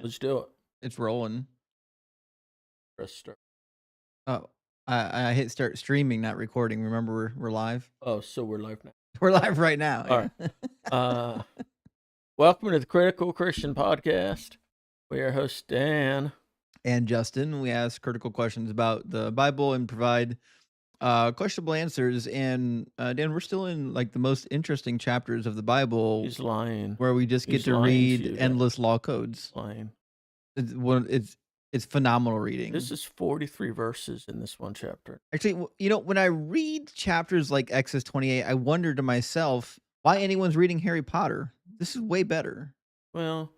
Let's do it. It's rolling. Press start. Oh, I hit start streaming, not recording. Remember, we're live. Oh, so we're live now. We're live right now. All right. Welcome to the Critical Christian Podcast. We are hosts Dan and Justin. We ask critical questions about the Bible and provide questionable answers. And Dan, we're still in like the most interesting chapters of the Bible. He's lying. Where we just get to read endless law codes. Lying. It's phenomenal reading. This is 43 verses in this one chapter. Actually, you know, when I read chapters like Exodus 28, I wonder to myself why anyone's reading Harry Potter. This is way better. Well,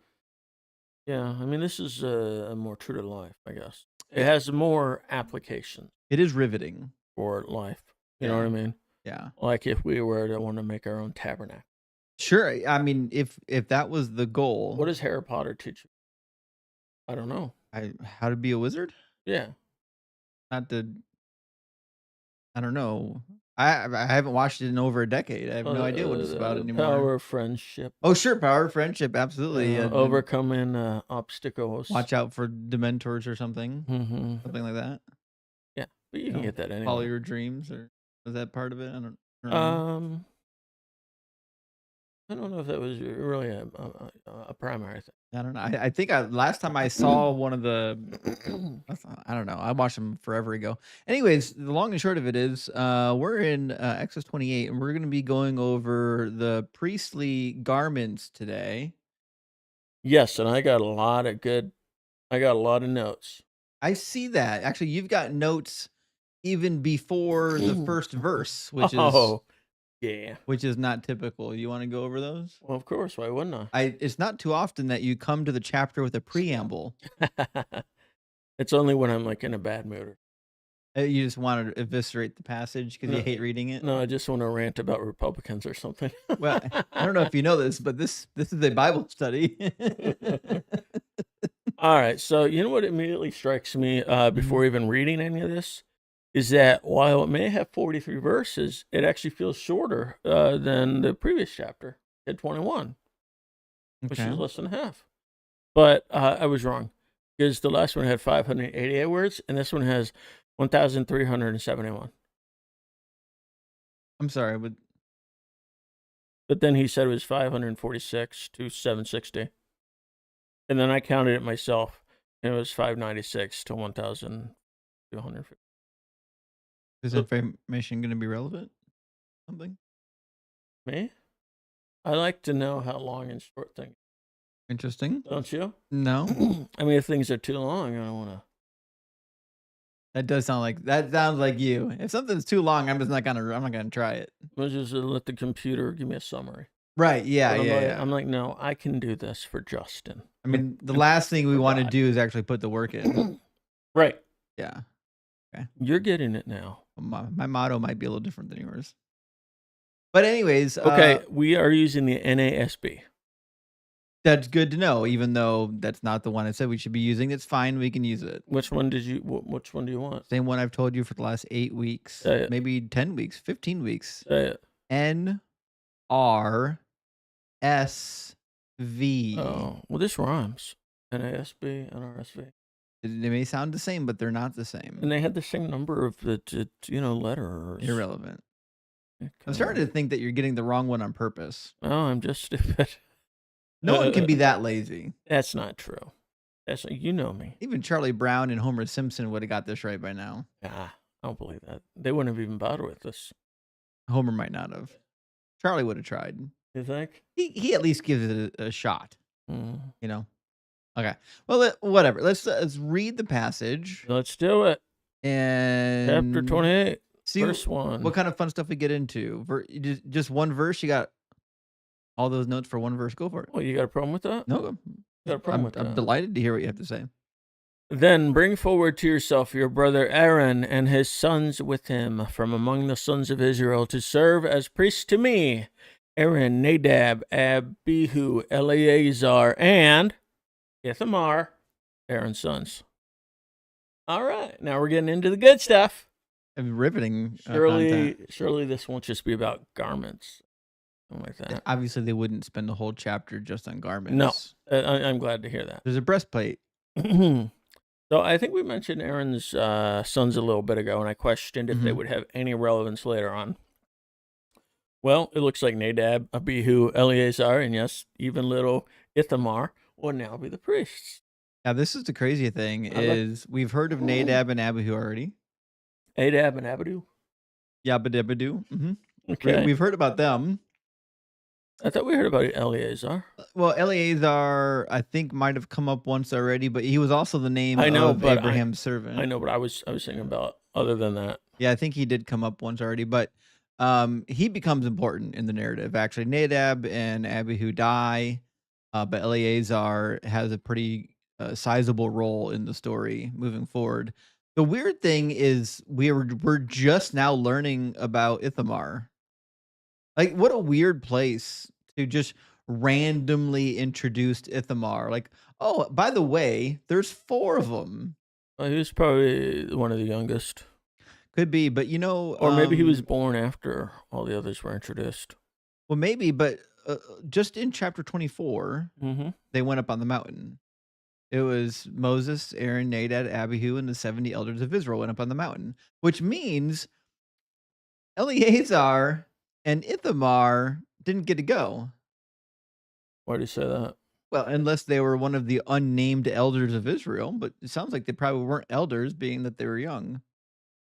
yeah, I mean, this is a more true to life, I guess. It has more application. It is riveting for life. You know what I mean? Yeah. Like if we were to want to make our own tabernacle. Sure. I mean, if that was the goal. What does Harry Potter teach you? I don't know. How to be a wizard? Yeah. I don't know. I haven't watched it in over a decade. I have no idea what it's about anymore. Power of friendship. Oh, sure. Power of friendship. Absolutely. Overcoming obstacles. Watch out for Dementors or something. Mm-hmm. Something like that. Yeah. But you can get that anyway. Follow your dreams, or was that part of it? I don't know. I don't know if that was really a primary thing. I don't know. I think last time I saw one of the, I don't know. I watched them forever ago. Anyways, the long and short of it is, we're in Exodus 28, and we're going to be going over the priestly garments today. Yes, and I got a lot of notes. I see that. Actually, you've got notes even before the first verse, which is. Yeah. Which is not typical. You want to go over those? Well, of course. Why wouldn't I? It's not too often that you come to the chapter with a preamble. It's only when I'm like in a bad mood. You just want to eviscerate the passage because you hate reading it? No, I just want to rant about Republicans or something. Well, I don't know if you know this, but this is a Bible study. All right. So you know what immediately strikes me before even reading any of this? Is that while it may have 43 verses, it actually feels shorter than the previous chapter at 21, which is less than half. But I was wrong, because the last one had 588 words, and this one has 1,371. I'm sorry, but then he said it was 546 to 760. And then I counted it myself, and it was 596 to 1,250. Is information going to be relevant? Something? Me? I like to know how long and short things. Interesting. Don't you? No. I mean, if things are too long, I don't want to. That sounds like you. If something's too long, I'm not gonna try it. I'll just let the computer give me a summary. Right. Yeah. I'm like, no, I can do this for Justin. I mean, the last thing we want to do is actually put the work in. Right. Yeah. Okay. You're getting it now. My motto might be a little different than yours. But anyways. Okay, we are using the NASB. That's good to know, even though that's not the one I said we should be using. It's fine. We can use it. Which one do you want? Same one I've told you for the last 8 weeks. Maybe 10 weeks, 15 weeks. NRSV. Oh, well, this rhymes. NASB, NRSV. They may sound the same, but they're not the same. And they had the same number of letters. Irrelevant. I'm starting to think that you're getting the wrong one on purpose. Oh, I'm just stupid. No one can be that lazy. That's not true. You know me. Even Charlie Brown and Homer Simpson would have got this right by now. I don't believe that. They wouldn't have even bothered with this. Homer might not have. Charlie would have tried. You think? He at least gives it a shot. Mm. You know? Okay. Well, whatever. Let's read the passage. Let's do it. And chapter 28, see verse 1. What kind of fun stuff we get into? Just one verse? You got all those notes for one verse? Go for it. Well, you got a problem with that? No. I'm delighted to hear what you have to say. Then bring forward to yourself your brother Aaron and his sons with him from among the sons of Israel to serve as priests to me. Aaron, Nadab, Abihu, Eleazar, and Ithamar, Aaron's sons. All right, now we're getting into the good stuff. Riveting. Surely this won't just be about garments. something like that. Obviously, they wouldn't spend the whole chapter just on No, garments. I'm glad to hear that. There's a breastplate. So I think we mentioned Aaron's sons a little bit ago, and I questioned if they would have any relevance later on. Well, it looks like Nadab, Abihu, Eleazar, and yes, even little Ithamar will now be the priests. Now, this is the crazy thing is we've heard of Nadab and Abihu already. Nadab and Abihu? Yabba-dabba-doo. Okay. We've heard about them. I thought we heard about Eleazar. Well, Eleazar, I think, might have come up once already, but he was also the name I know, of but Abraham's servant. I know, but I was thinking about other than that. Yeah, I think he did come up once already, but he becomes important in the narrative. Actually, Nadab and Abihu die, but Eleazar has a pretty sizable role in the story moving forward. The weird thing is we're just now learning about Ithamar. Like, what a weird place to just randomly introduce Ithamar. Like, oh, by the way, there's 4 of them. He was probably one of the youngest. Could be, but you know, or maybe he was born after all the others were introduced. Well, maybe, but just in chapter 24, they went up on the mountain. It was Moses, Aaron, Nadab, Abihu, and the 70 elders of Israel went up on the mountain, which means Eleazar and Ithamar didn't get to go. Why do you say that? Well, unless they were one of the unnamed elders of Israel, but it sounds like they probably weren't elders, being that they were young.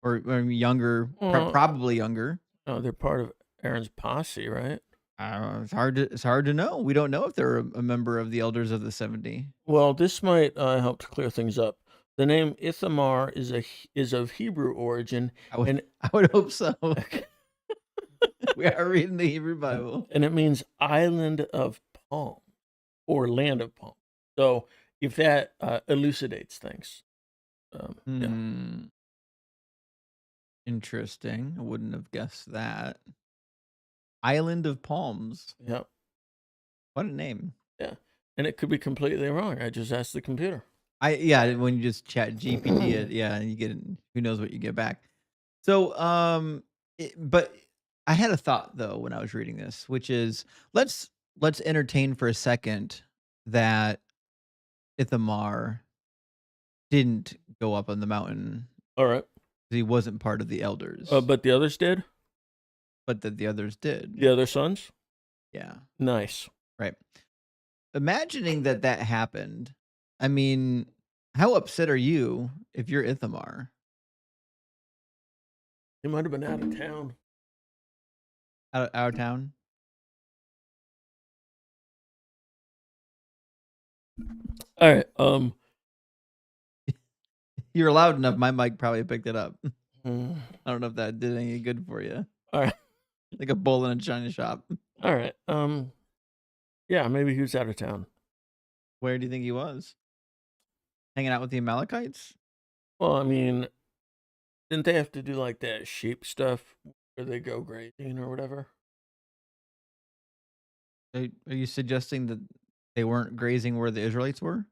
Or younger, probably younger. Oh, they're part of Aaron's posse, right? It's hard to know. We don't know if they're a member of the elders of the 70. Well, this might help to clear things up. The name Ithamar is of Hebrew origin. I would hope so. We are reading the Hebrew Bible. And it means island of palm or land of palm. So if that elucidates things. Yeah. Interesting. I wouldn't have guessed that. Island of Palms. Yep. What a name. Yeah. And it could be completely wrong. I just asked the computer. When you just chat GPT it, and you get who knows what you get back. So but I had a thought though when I was reading this, which is let's entertain for a second that Ithamar didn't go up on the mountain. All right. He wasn't part of the elders. But the others did? But that the others did. The other sons? Yeah. Nice. Right. Imagining that happened, I mean, how upset are you if you're Ithamar? He might have been out of town. Out of town? All right. You're loud enough. My mic probably picked it up. I don't know if that did any good for you. All right. Like a bull in a china shop. All right. Yeah, maybe he was out of town. Where do you think he was? Hanging out with the Amalekites? Well, I mean, didn't they have to do like that sheep stuff where they go grazing or whatever? Are you suggesting that they weren't grazing where the Israelites were?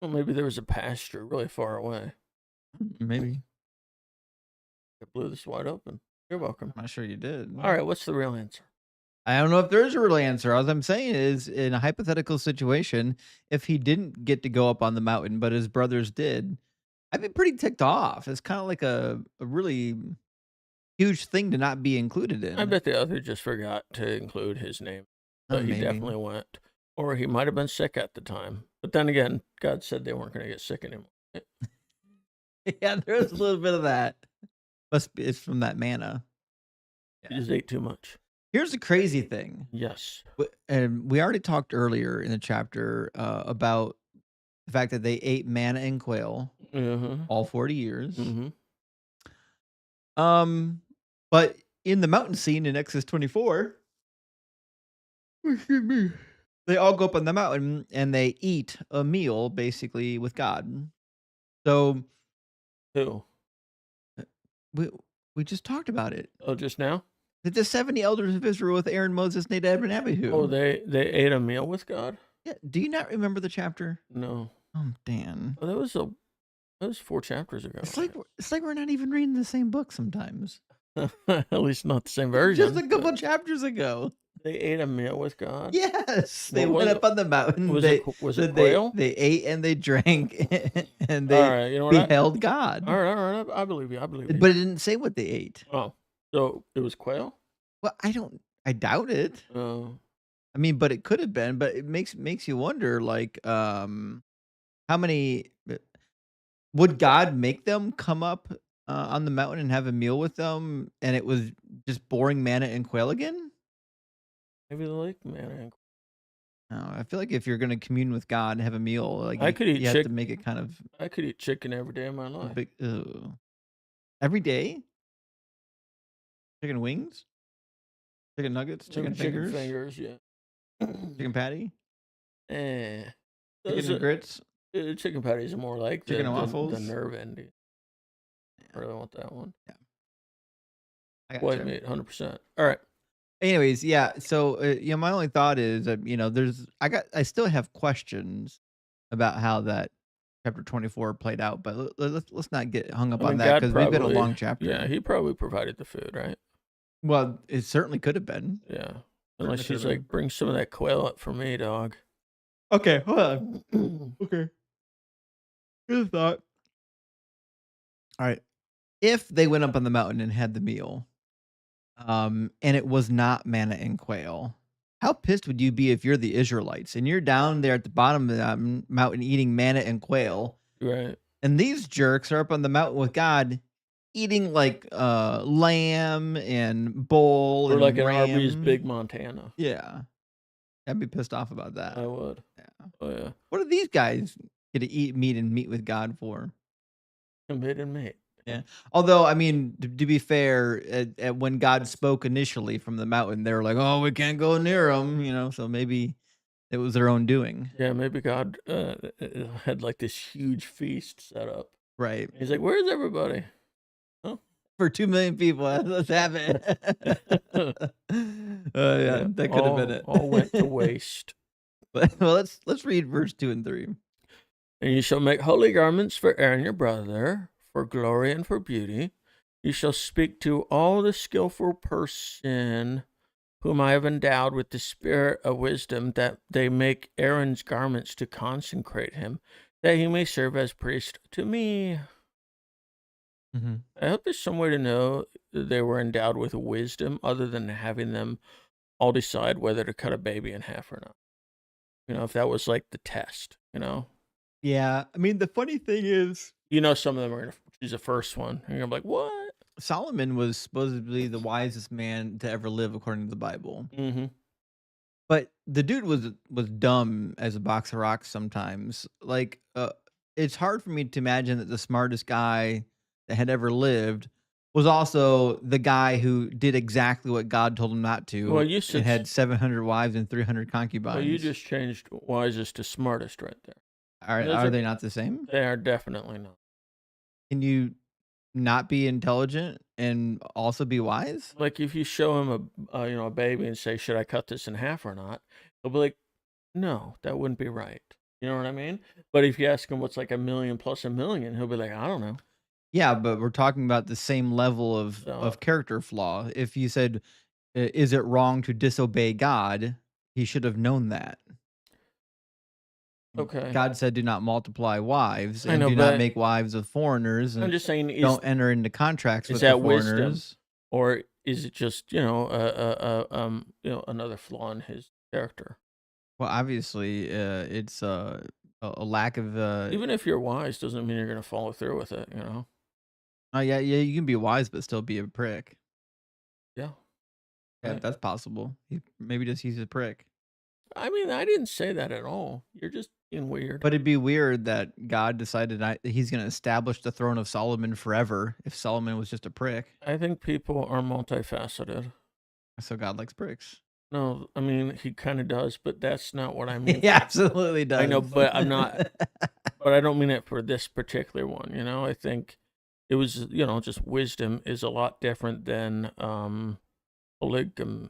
Well, maybe there was a pasture really far away. Maybe. I blew this wide open. You're welcome. I'm not sure you did. All right, what's the real answer? I don't know if there's a real answer. All I'm saying is, in a hypothetical situation, if he didn't get to go up on the mountain, but his brothers did, I'd be pretty ticked off. It's kind of like a really huge thing to not be included in. I bet the other just forgot to include his name. But he definitely went. Or he might have been sick at the time. But then again, God said they weren't going to get sick anymore. Yeah, there's a little bit of that. It's from that manna. He just ate too much. Here's the crazy thing. Yes. And we already talked earlier in the chapter about the fact that they ate manna and quail all 40 years. But in the mountain scene in Exodus 24, they all go up on the mountain and they eat a meal basically with God. So who? We just talked about it. Oh, just now? The 70 elders of Israel with Aaron, Moses, Nadab, and Abihu. Oh, they ate a meal with God? Yeah. Do you not remember the chapter? No. Oh, Dan. Oh, that was 4 chapters ago. It's like we're not even reading the same book sometimes. At least not the same Just version. a couple chapters ago. They ate a meal with God. Yes, they What went was up it? on the mountain. Was it quail? They ate and they drank and All they right, you know what? beheld God. All right. I believe you. I believe you. But it didn't say what they ate. Oh, so it was quail? Well, I doubt it. Oh, I mean, but it could have been, but it makes you wonder like how many would God make them come up on the mountain and have a meal with them and it was just boring manna and quail again? maybe the lake man. No, I feel like if you're going to commune with God and have a meal, like I could eat you have to make it kind of I could eat chicken every day of my a life. big every day. Chicken wings, chicken nuggets, chicken Chicken fingers, fingers, yeah. chicken patty, Eh. chicken Those and grits, chicken patties are more like chicken and the waffles. nerve ending. I Yeah, really want that one. yeah, I White gotcha. meat, 100%. All right. Anyways, yeah. So my only thought is that I still have questions about how that chapter 24 played out, but let's not get hung up I on mean, that God because we've been a probably, long yeah, chapter. he probably provided the food, right? Well, it certainly could have been. Yeah. Certainly Unless could have he's been. like, bring some of that quail up for me, dog. Okay, hold on. Okay. Good thought. All right. If they went up on the mountain and had the meal, and it was not manna and quail, how pissed would you be if you're the Israelites and you're down there at the bottom of that mountain eating manna and quail, Right. and these jerks are up on the mountain with God eating like lamb and bull Or like and an Arby's ram? Big Montana. Yeah, I'd be pissed off about I that. would. Yeah. Oh, yeah. What are these guys get to eat meat and meet with God for? Committed mate. Yeah. Although, I mean, to be fair, when God spoke initially from the mountain, they were like, "Oh, we can't go near him," So maybe it was their own doing, Yeah, maybe God had like this huge feast set up. right? He's like, where's everybody? Oh, For 2 million people, let's have it. Oh yeah, yeah. that could have been it. All went to waste. But well, let's read verse 2 and 3. And you shall make holy garments for Aaron your brother, for glory and for beauty. You shall speak to all the skillful person whom I have endowed with the spirit of wisdom, that they make Aaron's garments to consecrate him, that he may serve as priest to me. Mm-hmm. I hope there's some way to know that they were endowed with wisdom other than having them all decide whether to cut a baby in half or not. If that was like the test, Yeah, I mean, the funny thing is, some of them are going to choose the first one. And you're going to be like, what? Solomon was supposedly the wisest man to ever live, according to the Bible. Mm-hmm. But the dude was dumb as a box of rocks sometimes. Like, it's hard for me to imagine that the smartest guy that had ever lived was also the guy who did exactly what God told him not to, Well, you and said, had 700 wives and 300 well, you concubines. just changed wisest to smartest right there. Are they not the same? They are definitely not. Can you not be intelligent and also be wise? Like if you show him a baby and say, should I cut this in half or not? He'll be like, no, that wouldn't be right. You know what I mean? But if you ask him what's like a million plus a million, he'll be like, I don't know. Yeah, but we're talking about the same level So, of character flaw. If you said, "Is it wrong to disobey God?" He should have known that. okay. God said, "Do not multiply wives, I and know, do not but make wives of foreigners, I'm and just saying, don't enter into contracts is with the that wisdom? foreigners." Or is it just, another flaw in his character? Well, obviously, it's a lack of. Even if you're wise, doesn't mean you're going to follow through with it, Oh yeah, yeah, you can be wise but still be a prick. Yeah. Yeah, Right. that's possible. Maybe just he's a prick. I mean, I didn't say that at all. You're just being weird. But it'd be weird that God decided he's going to establish the throne of Solomon forever if Solomon was just a prick. I think people are multifaceted. So God likes pricks. No, I mean, he kind of does, but that's not what I mean. He absolutely does. I know, but I'm not, but I don't mean it for this particular one, I think it was, just wisdom is a lot different than polygamy.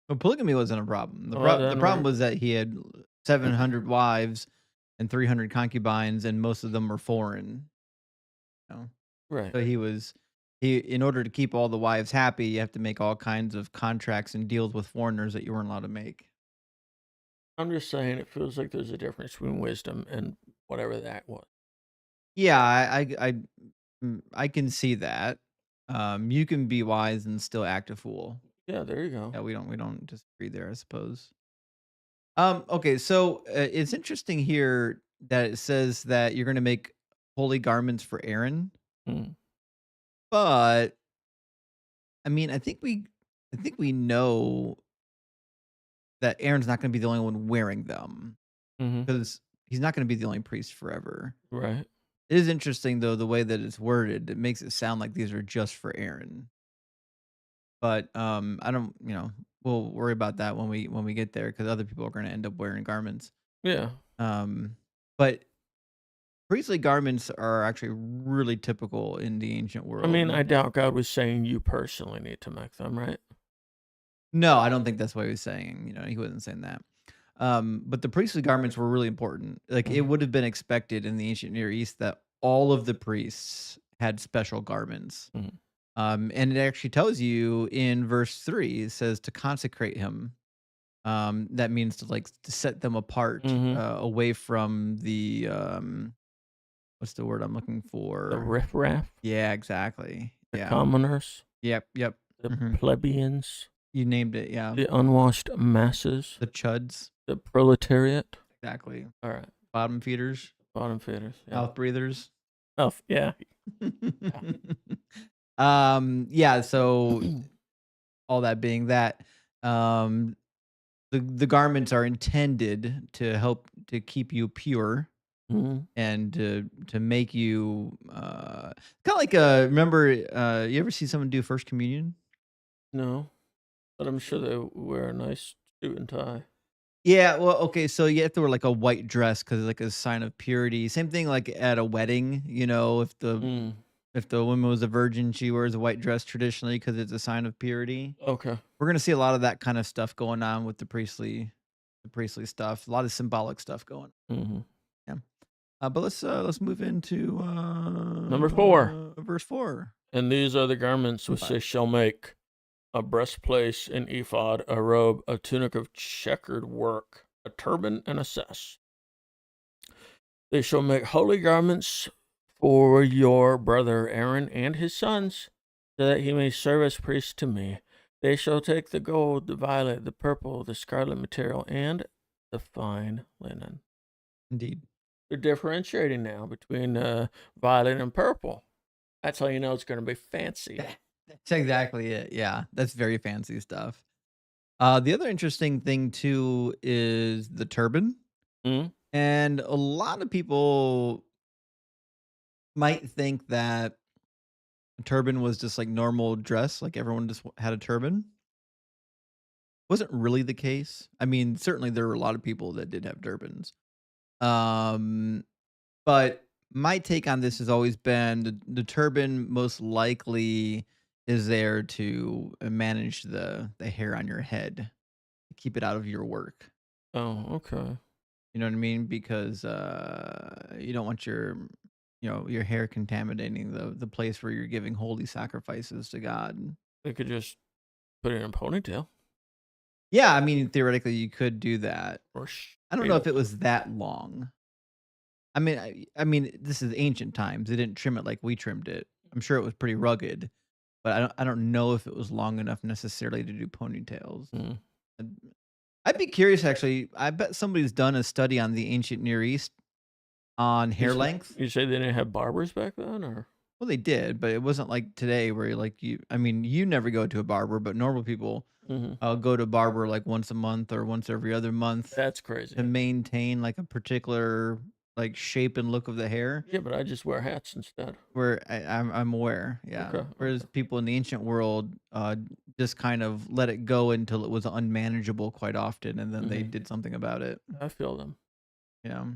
Well, polygamy wasn't a problem. The Well, problem then was that he had 700 wives and 300 concubines, and most of them were foreign. You know? right. So he was in order to keep all the wives happy, you have to make all kinds of contracts and deals with foreigners that you weren't allowed to make. I'm just saying it feels like there's a difference between wisdom and whatever that was. Yeah, I can see that. You can be wise and still act a fool. Yeah, there you go. Yeah, we don't disagree there, I suppose. Okay, so it's interesting here that it says that you're going to make holy garments for Aaron, Mm. but I mean, I think we know that Aaron's not going to be the only one wearing them Mhm. because he's not going to be the only priest forever. Right. It is interesting though the way that it's worded. It makes it sound like these are just for Aaron. But, I don't we'll worry about that when we get there because other people are gonna end up wearing garments. Yeah. Um, but priestly garments are actually really typical in the ancient I mean, world. I doubt God was saying you personally need to make them, right? No, I don't think that's what he was saying, he wasn't saying that. But the priestly garments were really important. Like, it Mhm. would have been expected in the ancient Near East that all of the priests had special garments. Mhm. And it actually tells you in verse 3, it says to consecrate him. That means to like to set them apart Mhm. away from the what's the word I'm looking The for? riffraff, Yeah, exactly. the Yeah. commoners, Yep. Yep. the hmm plebeians, You named it. Yeah. the unwashed masses, The chuds. the proletariat. Exactly. All right. Bottom feeders. Bottom feeders. Yeah. Mouth breathers. Oh, yeah. Yeah. Yeah. So all that being that, um, the garments are intended to help to keep you pure Mhm. and to make you kind of like remember you ever see someone do first communion? No, but I'm sure they wear a nice suit and tie. Yeah, well, okay, so you have to wear like a white dress because like a sign of purity. Same thing like at a wedding, Mm. if the woman was a virgin, she wears a white dress traditionally because it's a sign of purity. Okay. We're gonna see a lot of that kind of stuff going on with the priestly stuff. A lot of symbolic stuff going. Mhm. Yeah. But let's move into Number 4. verse 4 And these are the garments and which 5. they shall make: a breastplate, an ephod, a robe, a tunic of checkered work, a turban, and a cess. They shall make holy garments for your brother Aaron and his sons, so that he may serve as priests to me. They shall take the gold, the violet, the purple, the scarlet material, and the fine linen. Indeed. They're differentiating now between violet and purple. That's how you know it's going to be fancy. That's exactly it. Yeah, that's very fancy stuff. The other interesting thing too is the turban, Mm? and a lot of people might think that a turban was just like normal dress, like everyone just had a turban. Wasn't really the case. I mean, certainly there were a lot of people that did have turbans. Um, but my take on this has always been the turban most likely is there to manage the hair on your head, keep it out of your work. Oh, okay. You know what I mean? Because you don't want your hair contaminating the place where you're giving holy sacrifices to God. They could just put it in a ponytail Yeah, I mean theoretically you could do that. or I don't straight know up. if it was that long. I mean this is ancient times. They didn't trim it like we trimmed it. I'm sure it was pretty rugged, but I don't know if it was long enough necessarily to do ponytails. Mm. I'd I'd be curious actually. I bet somebody's done a study on the ancient Near East on You hair say, length. you say they didn't have barbers back then, or? Well, they did, but it wasn't like today where like I mean, you never go to a barber, but normal people Hmm. go to barber like once a month or once every other month That's to crazy. maintain like a particular like shape and look of the hair. Yeah, but I just wear hats instead. Where I'm aware, yeah. Okay. Whereas Okay. people in the ancient world just kind of let it go until it was unmanageable quite often, and then they Hmm. did something about it. I feel them. You know.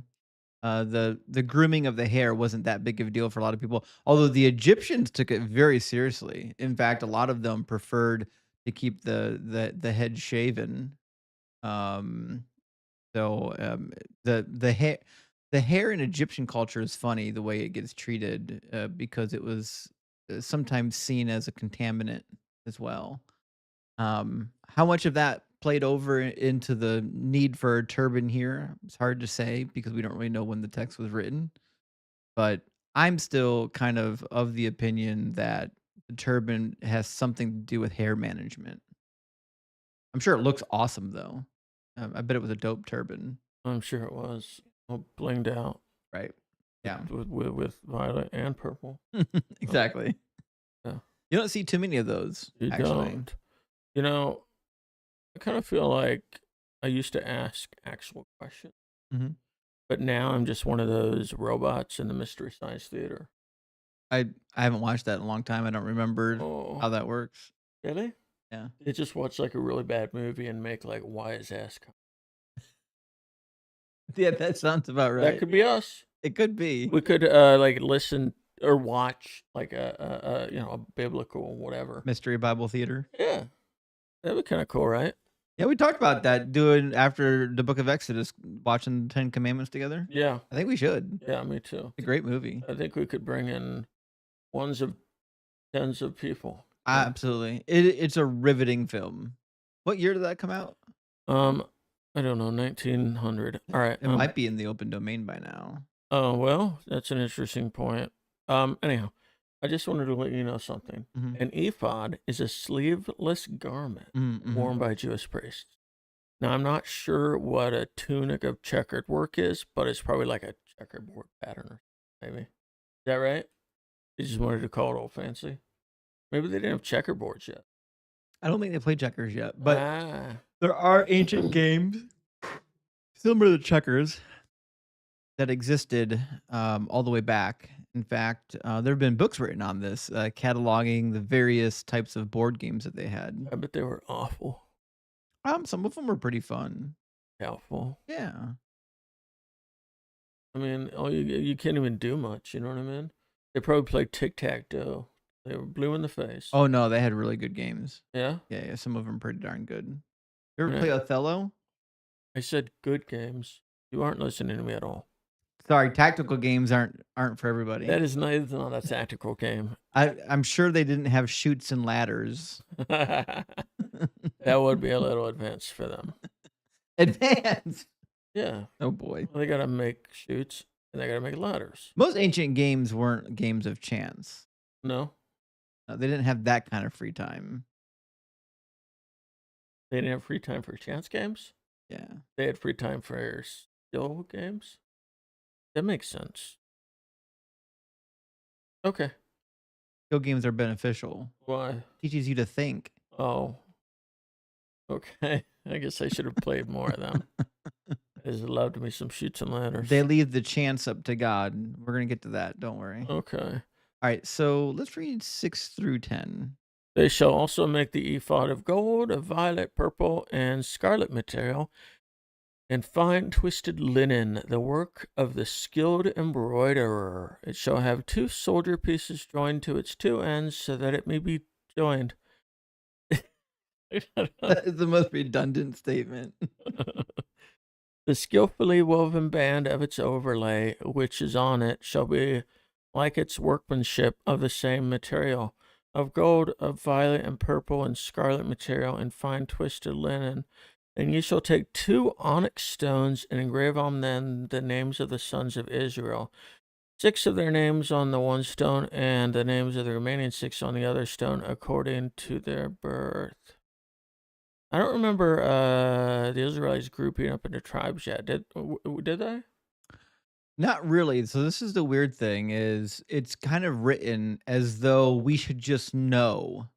The grooming of the hair wasn't that big of a deal for a lot of people, although the Egyptians took it very seriously. In fact, a lot of them preferred to keep the head shaven. Um, so the hair in Egyptian culture is funny the way it gets treated because it was sometimes seen as a contaminant as well. How much of that played over into the need for a turban here? It's hard to say because we don't really know when the text was written. But I'm still kind of the opinion that the turban has something to do with hair management. I'm sure it looks awesome though. I bet it was a dope turban, I'm sure it was all blinged out right? Yeah, with violet and purple. Oh, exactly. yeah, You don't see too many of those, you actually. don't. You know, I kind of feel like I used to ask actual questions, hmm but now I'm just one of those robots in the Mystery Science Theater. I haven't watched that in a long time. I don't remember Oh, how that works. really? Yeah, They just watch like a really bad movie and make like wise ass. yeah, that sounds about That right. could be us. It could be. We could like listen or watch like a biblical whatever. Mystery Bible Theater. Yeah, that'd be kind of cool, right? Yeah, we talked about that doing after the Book of Exodus, watching the 10 Commandments together. Yeah, I think we should. yeah, me too. It's a great movie. I think we could bring in ones of tens of people. Yeah. Absolutely. It's a riveting film. What year did that come out? Um, I don't know, 1900. All right. It might be in the open domain by now. Oh well, that's an interesting point. Anyhow, I just wanted to let you know something. Mhm. An ephod is a sleeveless garment Mhm. worn by Jewish priests. Now, I'm not sure what a tunic of checkered work is, but it's probably like a checkerboard pattern or maybe. Is that right? They just wanted to call it old fancy. Maybe they didn't have checkerboards yet. I don't think they played checkers yet, but Ah, there are ancient games similar to checkers that existed all the way back. In fact, there have been books written on this, cataloging the various types of board games that they had. I bet they were awful. Some of them were pretty fun. Helpful. Yeah. I mean, you can't even do much. You know what I mean? They probably played tic tac toe. They were blue in the face. Oh no, they had really good games. Yeah. Yeah, yeah. Some of them pretty darn good. You ever Yeah. play Othello? I said good games. You aren't listening to me at all. Sorry, tactical games aren't for everybody. That is not a tactical game. I'm sure they didn't have chutes and ladders. That would be a little advanced for them. Advanced. Yeah. Oh boy. Well, they gotta make shoots and they gotta make ladders. Most ancient games weren't games of chance. No, They didn't have that kind of free time. they didn't have free time for chance games. Yeah. They had free time for skill games. That makes sense. Okay. Skill games are beneficial. Why? Teaches you to think. Oh, okay. I guess I should have played more of them. There's allowed to be some shoots and ladders. They leave the chance up to God. We're gonna get to that. Don't worry. Okay. All right. So let's read 6 through 10. They shall also make the ephod of gold, of violet, purple, and scarlet material, and fine twisted linen, the work of the skilled embroiderer. It shall have 2 soldier pieces joined to its 2 ends, so that it may be joined. That is the most redundant statement. The skillfully woven band of its overlay, which is on it, shall be like its workmanship of the same material, of gold, of violet and purple and scarlet material, and fine twisted linen. And ye shall take 2 onyx stones and engrave on them the names of the sons of Israel, 6 of their names on the one stone, and the names of the remaining 6 on the other stone, according to their birth. I don't remember the Israelites grouping up into tribes yet. Did they? Not really. So this is the weird thing is it's kind of written as though we should just know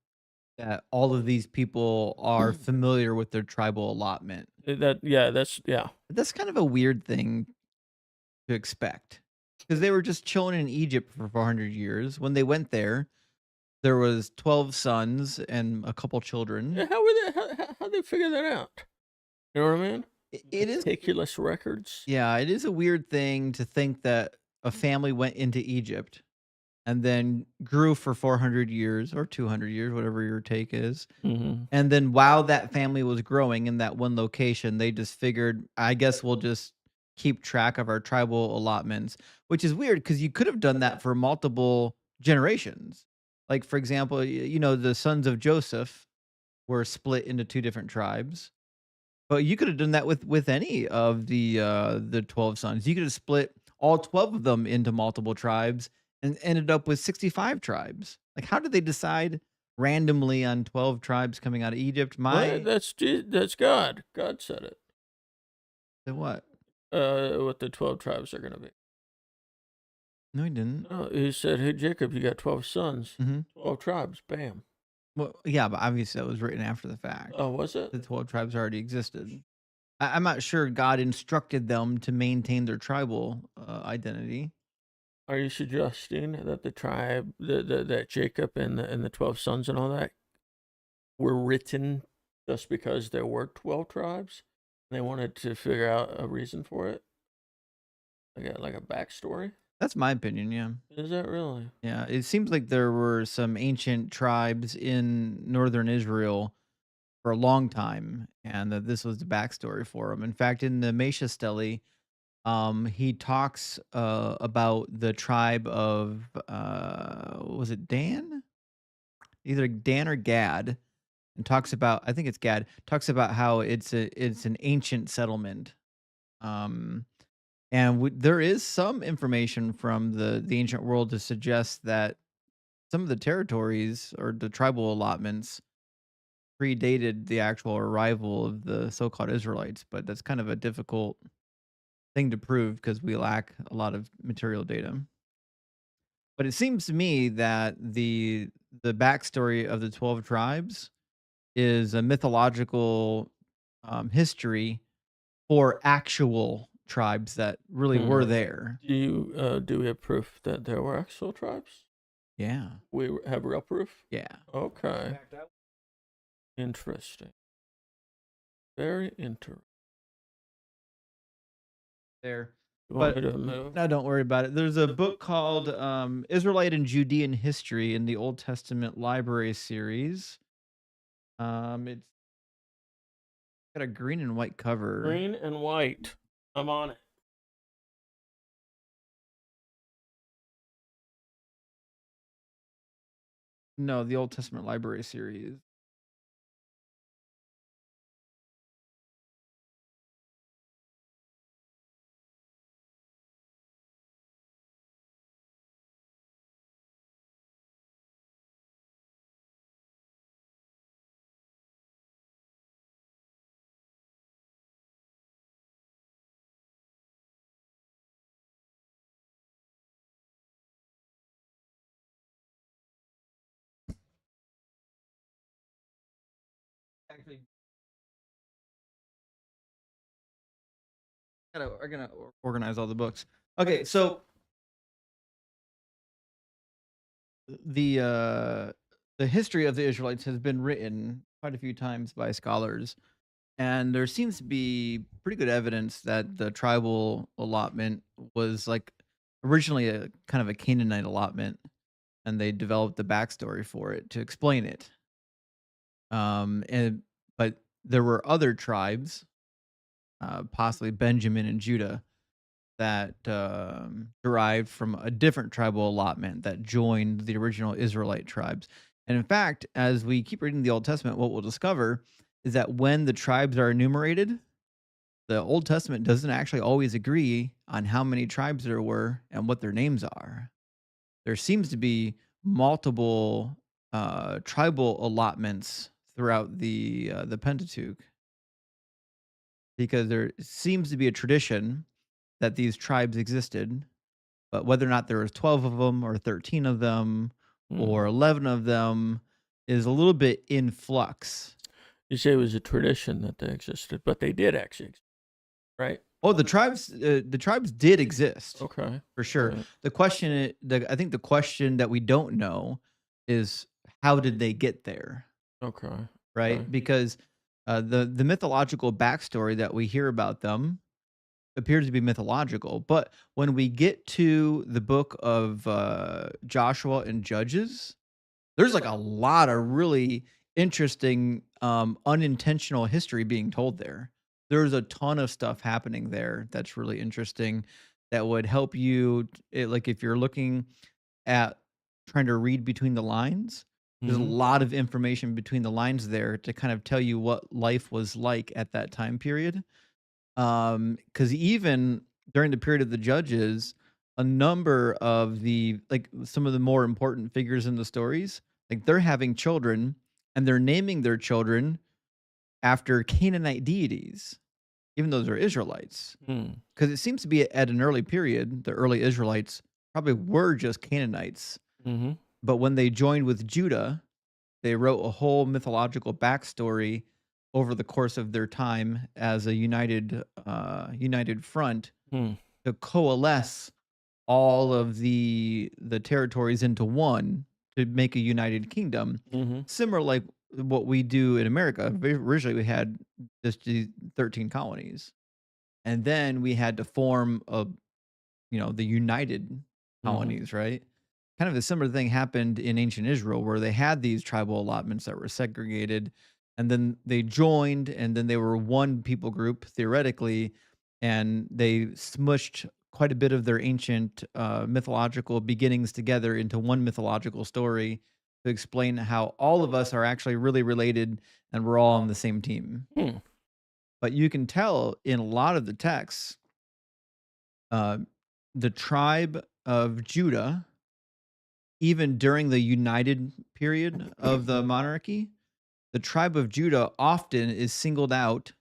that all of these people are familiar with their tribal allotment. Yeah. But that's kind of a weird thing to expect because they were just chilling in Egypt for 400 years. When they went there, there was 12 sons and a couple children. How were how they figure that out? You know what I mean? It is, Meticulous records. yeah, it is a weird thing to think that a family went into Egypt and then grew for 400 years or 200 years, whatever your take is. Mm-hmm. And then while that family was growing in that one location, they just figured, I guess we'll just keep track of our tribal allotments, which is weird because you could have done that for multiple generations. Like, for example, the sons of Joseph were split into 2 different tribes, but you could have done that with any of the 12 sons. You could have split all 12 of them into multiple tribes and ended up with 65 tribes. Like, how did they decide randomly on 12 tribes coming out of Egypt? What? That's God. God said it. The what? What the 12 tribes are gonna be. No, he didn't. No, he said, "Hey Jacob, you got 12 sons, Mhm. 12 tribes." Bam. Well, yeah, but obviously that was written after the fact. Oh, was it? The 12 tribes already existed. I'm not sure God instructed them to maintain their tribal, identity. Are you suggesting that the tribe, that Jacob and the 12 sons and all that were written just because there were 12 tribes? They wanted to figure out a reason for it, like a backstory. That's my opinion, yeah. Is that really? Yeah, it seems like there were some ancient tribes in northern Israel for a long time, and that this was the backstory for them. In fact, in the Mesha Stele, he talks about the tribe of was it Dan? Either Dan or Gad, and talks about, I think it's Gad, talks about how it's an ancient settlement. Um, and there is some information from the ancient world to suggest that some of the territories or the tribal allotments predated the actual arrival of the so-called Israelites, but that's kind of a difficult thing to prove because we lack a lot of material data. But it seems to me that the backstory of the 12 tribes is a mythological history for actual tribes that really were Hmm. there. Do we have proof that there were actual tribes? Yeah. We have real proof? Yeah. Okay. Interesting. Very interesting. There. You want me But to move? no, don't worry about it. There's a book called Israelite and Judean History in the Old Testament Library series. It's got a green and white cover. Green and white. I'm on it. No, the Old Testament Library series. Actually, we're gonna organize all the books. Okay, so the history of the Israelites has been written quite a few times by scholars, and there seems to be pretty good evidence that the tribal allotment was like originally a kind of a Canaanite allotment, and they developed the backstory for it to explain it. And but there were other tribes, possibly Benjamin and Judah, that derived from a different tribal allotment that joined the original Israelite tribes. And in fact, as we keep reading the Old Testament, what we'll discover is that when the tribes are enumerated, the Old Testament doesn't actually always agree on how many tribes there were and what their names are. There seems to be multiple tribal allotments throughout the Pentateuch, because there seems to be a tradition that these tribes existed, but whether or not there was 12 of them or 13 of them or Hmm. 11 of them is a little bit in flux. You say it was a tradition that they existed, but they did actually exist, right? Oh, the tribes did exist Okay. for sure. Right. I think the question that we don't know is how did they get there, Okay. right? Okay. Because the mythological backstory that we hear about them appears to be mythological, but when we get to the book of Joshua and Judges, there's like a lot of really interesting unintentional history being told there. There's a ton of stuff happening there that's really interesting that would help you like if you're looking at trying to read between the lines. There's a Mhm. lot of information between the lines there to kind of tell you what life was like at that time period. Because even during the period of the judges, a number of some of the more important figures in the stories, like they're having children and they're naming their children after Canaanite deities, even though they're Israelites. Mm. Because it seems to be at an early period, the early Israelites probably were just Canaanites. Mhm. But when they joined with Judah, they wrote a whole mythological backstory over the course of their time as a united front Mm. to coalesce all of the territories into one to make a united kingdom, Mhm. similar like what we do in America. Originally, we had just the 13 colonies, and then we had to form the united Mhm. colonies, right? Kind of a similar thing happened in ancient Israel where they had these tribal allotments that were segregated and then they joined and then they were one people group theoretically and they smushed quite a bit of their ancient mythological beginnings together into one mythological story to explain how all of us are actually really related and we're all on the same team. Hmm. But you can tell in a lot of the texts, uh, the tribe of Judah, even during the united period of the monarchy, the tribe of Judah often is singled out,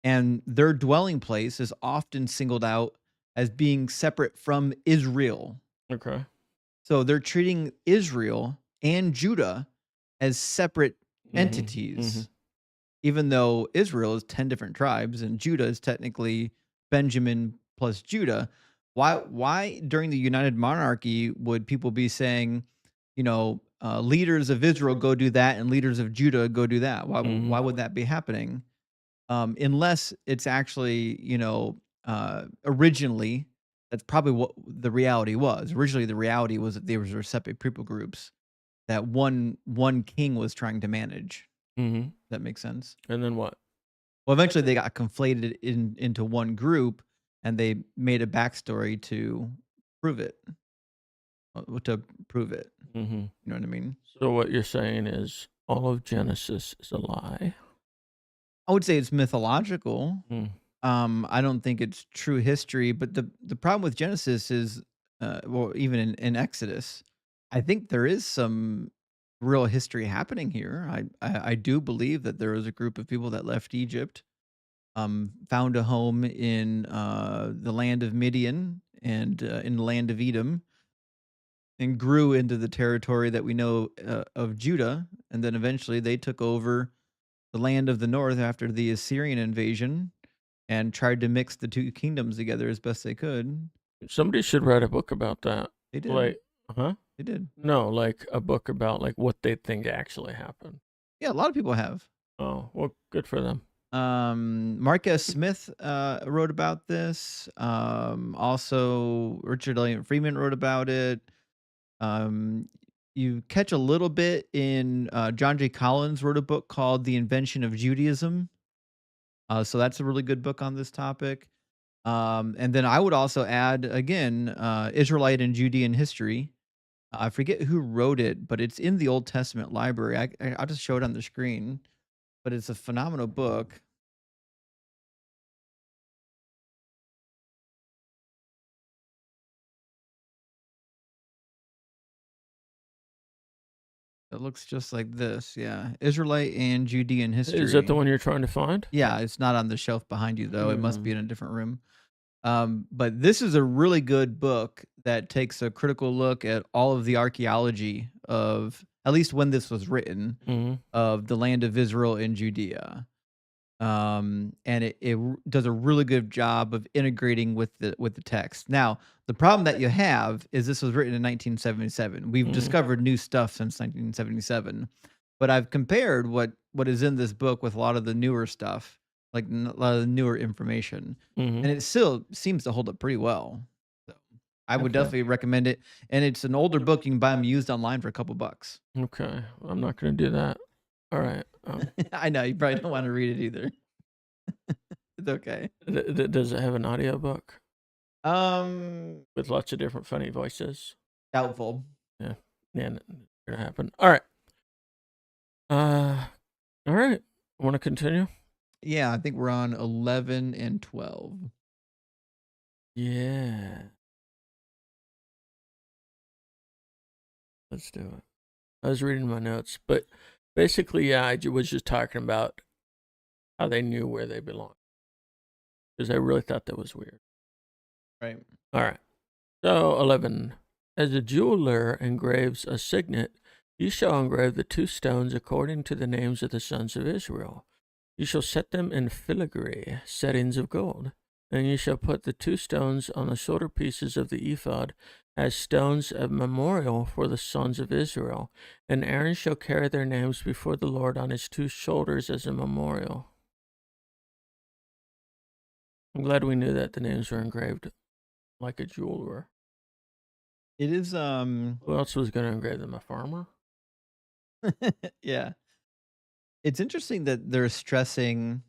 and their dwelling place is often singled out as being separate from Israel. Okay. So they're treating Israel and Judah as separate Mhm. Mhm. entities, even though Israel is 10 different tribes and Judah is technically Benjamin plus Judah. Why during the United Monarchy would people be saying, leaders of Israel go do that and leaders of Judah go do that? Why Mhm. would that be happening? Unless it's actually, originally that's probably what the reality was. Originally, the reality was that there were separate people groups that one king was trying to manage. Mhm. That makes sense. And then what? Well, eventually they got conflated into one group, and they made a backstory to prove it. To prove it. Mhm. You know what I mean? So what you're saying is all of Genesis is a lie. I would say it's mythological. Mm. I don't think it's true history, but the problem with Genesis is, well, even in Exodus, I think there is some real history happening here. I do believe that there was a group of people that left Egypt, found a home in the land of Midian and in the land of Edom, and grew into the territory that we know of Judah, and then eventually they took over the land of the north after the Assyrian invasion and tried to mix the two kingdoms together as best they could. Somebody should write a book about that. They did. Like, huh? They did. No, like a book about like what they think actually happened. Yeah, a lot of people have. Oh, well, good for them. Marcus Smith wrote about this. Also, Richard Elliott Freeman wrote about it. Um, you catch a little bit in John J. Collins wrote a book called The Invention of Judaism. So that's a really good book on this topic. And then I would also add again Israelite and Judean history. I forget who wrote it, but it's in the Old Testament library. I'll just show it on the screen, but it's a phenomenal book. It looks just like this. Yeah, Israelite and Judean Is that the history. one you're trying to find? Yeah, it's not on the shelf behind you though. It must be Mm. in a different room. But this is a really good book that takes a critical look at all of the archaeology of at least when this was written Mhm. of the land of Israel and Judea. And it does a really good job of integrating with the text. Now, the problem that you have is this was written in 1977. We've Mhm. discovered new stuff since 1977, but I've compared what is in this book with a lot of the newer stuff, like a lot of the newer information, Mhm. and it still seems to hold up pretty well. So I would Okay. definitely recommend it, and it's an older book. You can buy them used online for a couple bucks. Okay. I'm not going to do that. All right. I know you probably don't want to read it either. It's okay. Does it have an audiobook Um, with lots of different funny voices? Doubtful. Yeah. Yeah, it's gonna happen. All right. All right. Want to continue? Yeah, I think we're on 11 and 12. Yeah. Let's do it. I was reading my notes, but basically, yeah, was just talking about how they knew where they belonged because I really thought that was weird. Right. All right. So 11. As a jeweler engraves a signet, you shall engrave the 2 stones according to the names of the sons of Israel. You shall set them in filigree settings of gold. And you shall put the 2 stones on the shoulder pieces of the ephod as stones of memorial for the sons of Israel. And Aaron shall carry their names before the Lord on his 2 shoulders as a memorial. I'm glad we knew that the names were engraved like a jeweler. It is Who else was going to engrave them? A farmer? yeah. It's interesting that they're stressing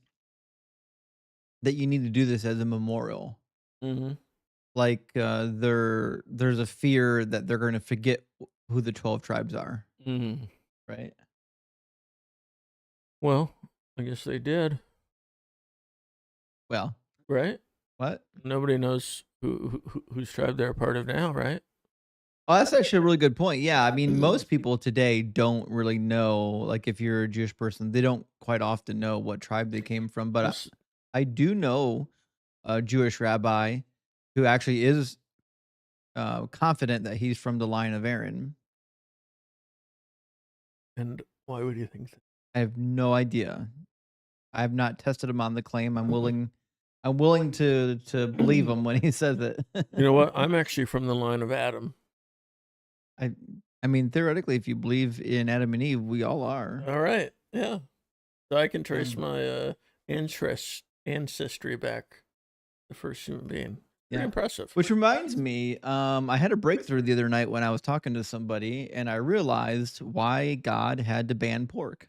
that you need to do this as a memorial. Mm-hmm. Like there's a fear that they're going to forget who the 12 tribes are, Mm-hmm. right? Well, I guess they did, Well, right? what? Nobody knows whose tribe they're a part of now, right? Oh, that's actually a really good point. Yeah, I mean, most people today don't really know. Like, if you're a Jewish person, they don't quite often know what tribe they came from. But This- I do know a Jewish rabbi who actually is confident that he's from the line of Aaron. And why would you think that? I have no idea. I have not tested him on the claim. I'm willing. I'm willing to believe him when he says it. You know what? I'm actually from the line of Adam. I I mean, theoretically, if you believe in Adam and Eve, we all are. All right. Yeah. So I can trace my ancestry back the first human being. Pretty Yeah. impressive. Which reminds me, I had a breakthrough the other night when I was talking to somebody, and I realized why God had to ban pork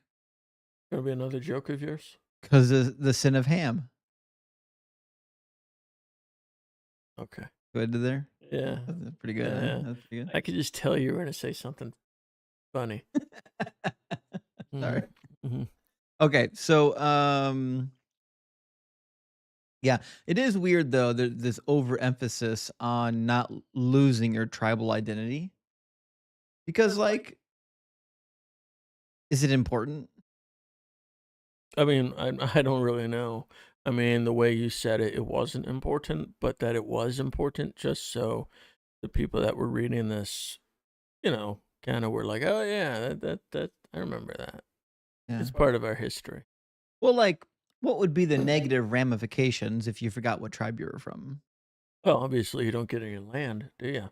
Gonna be another joke of yours? because the sin of Ham. Okay. Good there. Yeah. That's pretty good. Huh? Yeah. That's pretty good. I could just tell you were gonna say something funny. Sorry. Mm-hmm. Okay, so yeah, it is weird though. This overemphasis on not losing your tribal identity because, like, is it important? I mean, I don't really know. I mean, the way you said it, it wasn't important, but that it was important just so the people that were reading this, kind of were like, oh yeah, that I remember that. Yeah. It's part of our history. Well, like, what would be the negative ramifications if you forgot what tribe you were from? Well, obviously you don't get any land, do you?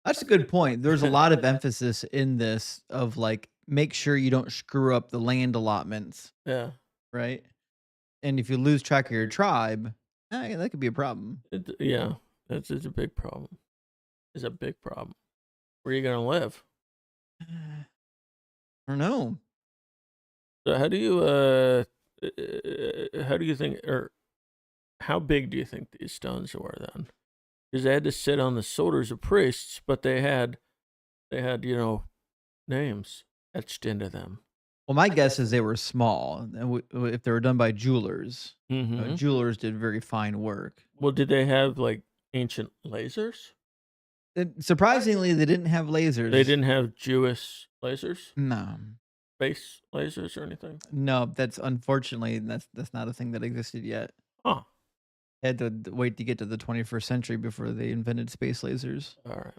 That's a good point. There's a lot of emphasis in this of like, make sure you don't screw up the land allotments, Yeah. right? And if you lose track of your tribe, that could be a problem. Yeah. It's a big problem. It's a big problem. Where are you gonna live? I don't know. So how do you think, or how big do you think these stones were then? Because they had to sit on the shoulders of priests, but they had names etched into them. Well, my guess is they were small. And if they were done by jewelers, Mm-hmm. jewelers did very fine work. Well, did they have like ancient lasers? Surprisingly, they didn't have lasers. They didn't have Jewish lasers, No, space lasers, or anything. no. That's unfortunately that's not a thing that existed yet. Huh. Had to wait to get to the 21st century before they invented space lasers. All right.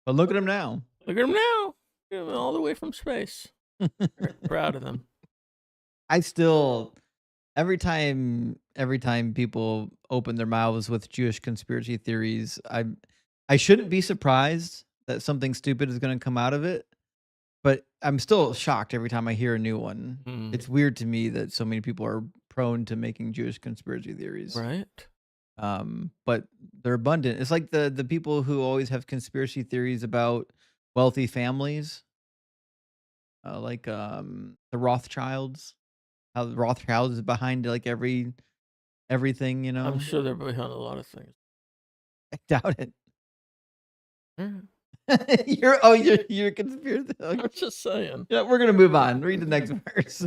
But look at them now. Look at them now. Look at them all the way from space. Proud of them. I still every time people open their mouths with Jewish conspiracy theories, I shouldn't be surprised that something stupid is going to come out of it, but I'm still shocked every time I hear a new one. Mm. It's weird to me that so many people are prone to making Jewish conspiracy theories. Right. But they're abundant. It's like the people who always have conspiracy theories about wealthy families, like the Rothschilds. How the Rothschilds is behind like everything, you know. I'm sure they're behind a lot of things. I doubt it. Mm. You're a conspiracy. I'm just saying. Yeah, we're gonna move on. Read the next verse.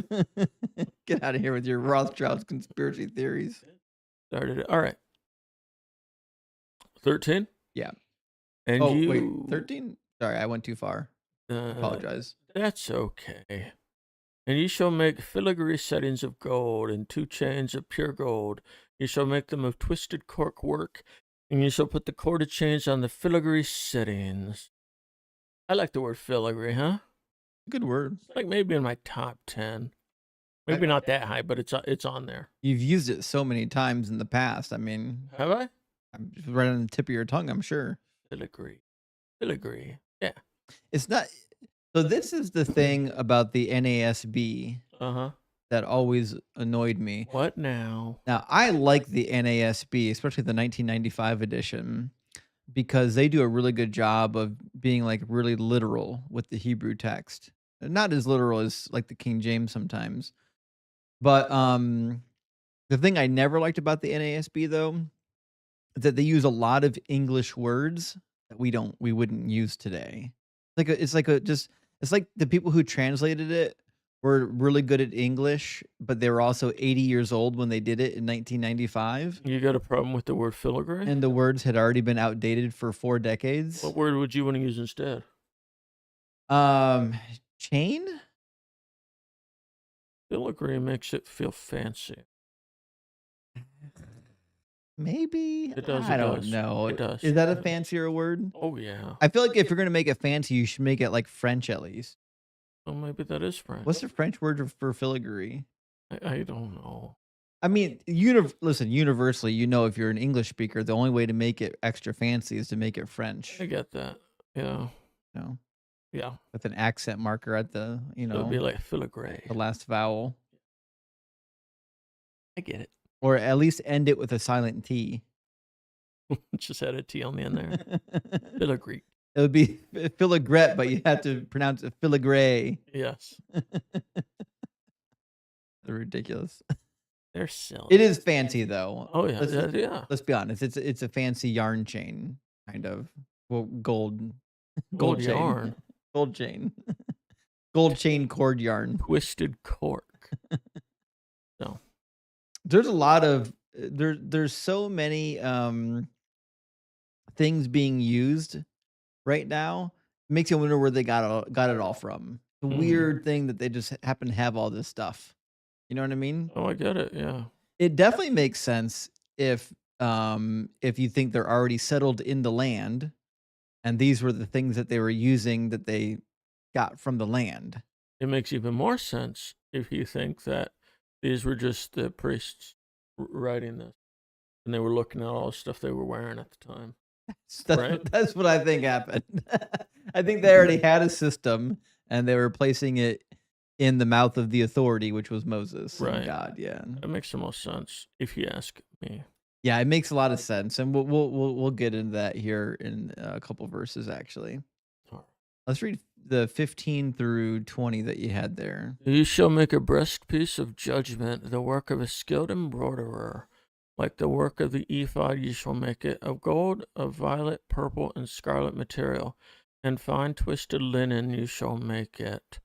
Get out of here with your Rothschild's conspiracy theories. Started it. All right. 13. Yeah. And Oh wait, you 13? Sorry, I went too far. Apologize. That's okay. And you shall make filigree settings of gold, and 2 chains of pure gold. You shall make them of twisted cork work, and you shall put the corded chains on the filigree settings. I like the word filigree, huh? Good word. It's like maybe in my top 10. Maybe not that high, but it's on there. You've used it so many times in the past. I mean, Have I? I'm just right on the tip of your tongue, I'm sure. Filigree. Filigree. Yeah. It's not. So this is the thing about the NASB Uh-huh. that always annoyed me. What now? Now, I like the NASB, especially the 1995 edition, because they do a really good job of being like really literal with the Hebrew text. Not as literal as like the King James sometimes. But the thing I never liked about the NASB though is that they use a lot of English words that we wouldn't use today. It's like the people who translated it were really good at English, but they were also 80 years old when they did it in 1995, You got a problem with the word filigree? and the words had already been outdated for 4 decades. What word would you want to use instead? Um, chain? Filigree makes it feel fancy. Maybe? It does, I it don't does. know. It does. Is that a fancier word? Oh, yeah. I feel like if you're gonna make it fancy, you should make it like French at least. Well, maybe that is French. What's the French word for filigree? I don't know. I mean, listen, universally, if you're an English speaker, the only way to make it extra fancy is to make it French. I get that. Yeah. You know, Yeah. with an accent marker at the, It would be like filigree. the last vowel. I get it. Or at least end it with a silent T. Just add a T on the end there. Filigree. It would be filigree, but you have to pronounce it filigree. Yes. They're ridiculous. They're silly. It is fancy though. Oh, yeah. Yeah. Let's be honest. It's a fancy yarn chain, kind of. Well, gold Gold chain. yarn. Gold chain. Gold chain cord yarn. Twisted cork. No. There's a lot of there's so many things being used right now. It makes you wonder where they got it all from. The weird thing that they just happen to have all this stuff. You know what I mean? Oh, I get it. Yeah. It definitely makes sense if you think they're already settled in the land and these were the things that they were using that they got from the land. It makes even more sense if you think that these were just the priests writing this and they were looking at all the stuff they were wearing at the time. That's what I think happened. I think they already had a system and they were placing it in the mouth of the authority, which was Moses. Right. God, yeah. That makes the most sense if you ask me. Yeah, it makes a lot of sense, and we'll get into that here in a couple verses actually. All right. Let's read the 15 through 20 that you had there. You shall make a breastpiece of judgment, the work of a skilled embroiderer. Like the work of the ephod, you shall make it of gold, of violet, purple, and scarlet material, and fine twisted linen you shall make it.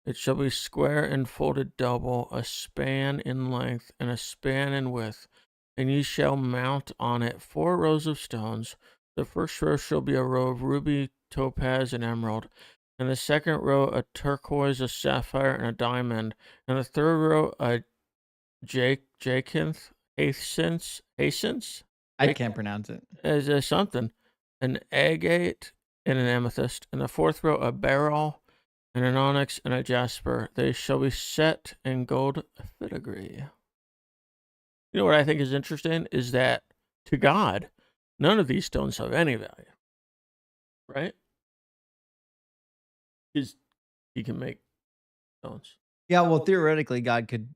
It shall be square and folded double, a span in length and a span in width, and ye shall mount on it 4 rows of stones. The first row shall be a row of ruby, topaz, and emerald, and the second row a turquoise, a sapphire, and a diamond, and the third row a jacinth, hyacinth, I can't pronounce it. as something, an agate, and an amethyst, and the fourth row a beryl, and an onyx, and a jasper. They shall be set in gold filigree. You know what I think is interesting is that to God, none of these stones have any value, right? He can make stones. Yeah, well, theoretically, God could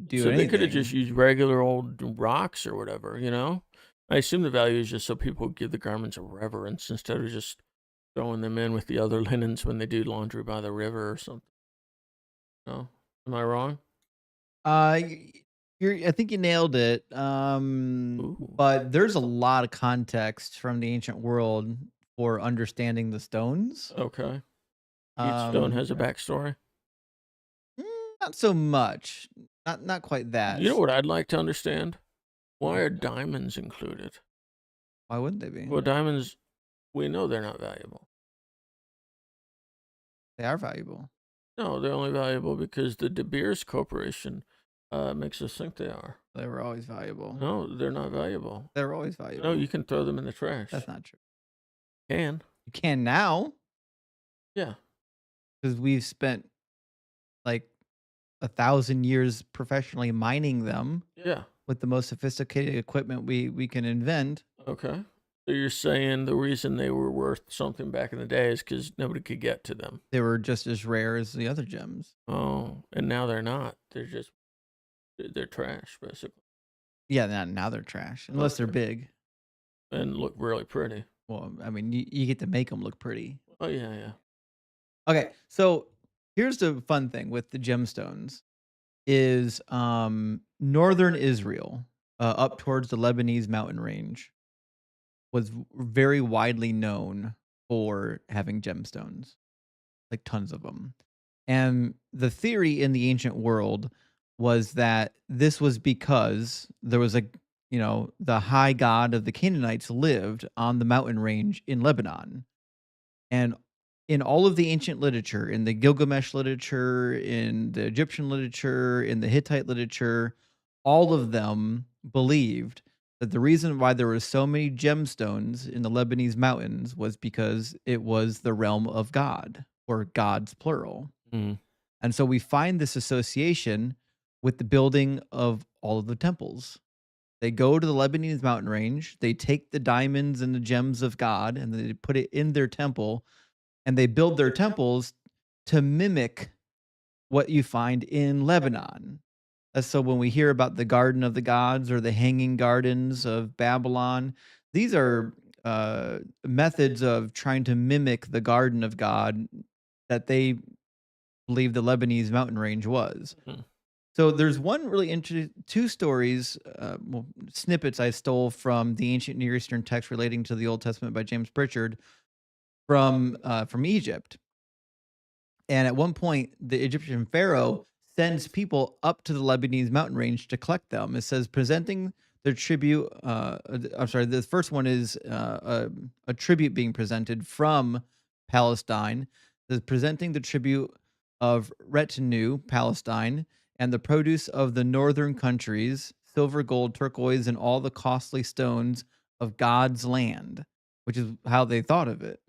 do So anything. they could have just used regular old rocks or whatever, you know? I assume the value is just so people give the garments a reverence instead of just throwing them in with the other linens when they do laundry by the river or something. No? Am I wrong? I think you nailed it. Ooh. But there's a lot of context from the ancient world for understanding the stones. Okay. Each stone Um, has a backstory. mm, not so much. Not quite that. You know what I'd like to understand? Why are diamonds included? Why wouldn't they be? Well, diamonds, we know they're not valuable. They are valuable. No, they're only valuable because the De Beers Corporation makes us think they are. They were always valuable. No, they're not valuable. They were always valuable. No, you can throw them in the trash. That's not true. Can. You can now Yeah. because we've spent like 1,000 years professionally mining them Yeah. with the most sophisticated equipment we can invent. Okay. So you're saying the reason they were worth something back in the day is because nobody could get to them. They were just as rare as the other gems. Oh, and now they're not. They're trash, basically, Yeah, now they're trash unless they're Okay. big. and look really pretty. Well, I mean, you get to make them look pretty. Oh, yeah, yeah. Okay, so here's the fun thing with the gemstones is northern Israel, up towards the Lebanese mountain range, was very widely known for having gemstones, like tons of them. And the theory in the ancient world was that this was because there was the high god of the Canaanites lived on the mountain range in Lebanon. And in all of the ancient literature, in the Gilgamesh literature, in the Egyptian literature, in the Hittite literature, all of them believed that the reason why there were so many gemstones in the Lebanese mountains was because it was the realm of God, or gods plural. Mm. And so we find this association with the building of all of the temples. They go to the Lebanese mountain range, they take the diamonds and the gems of God, and they put it in their temple, and they build their temples to mimic what you find in Lebanon. So when we hear about the Garden of the Gods or the Hanging Gardens of Babylon, these are methods of trying to mimic the Garden of God that they believe the Lebanese mountain range was. Mhm. So there's one really interesting, two stories, snippets I stole from the ancient Near Eastern text relating to the Old Testament by James Pritchard from Egypt. And at one point, the Egyptian pharaoh sends people up to the Lebanese mountain range to collect them. It says presenting their tribute. I'm sorry. The first one is a tribute being presented from Palestine. It says presenting the tribute of retinue, Palestine, and the produce of the northern countries, silver, gold, turquoise, and all the costly stones of God's land, which is how they thought of it.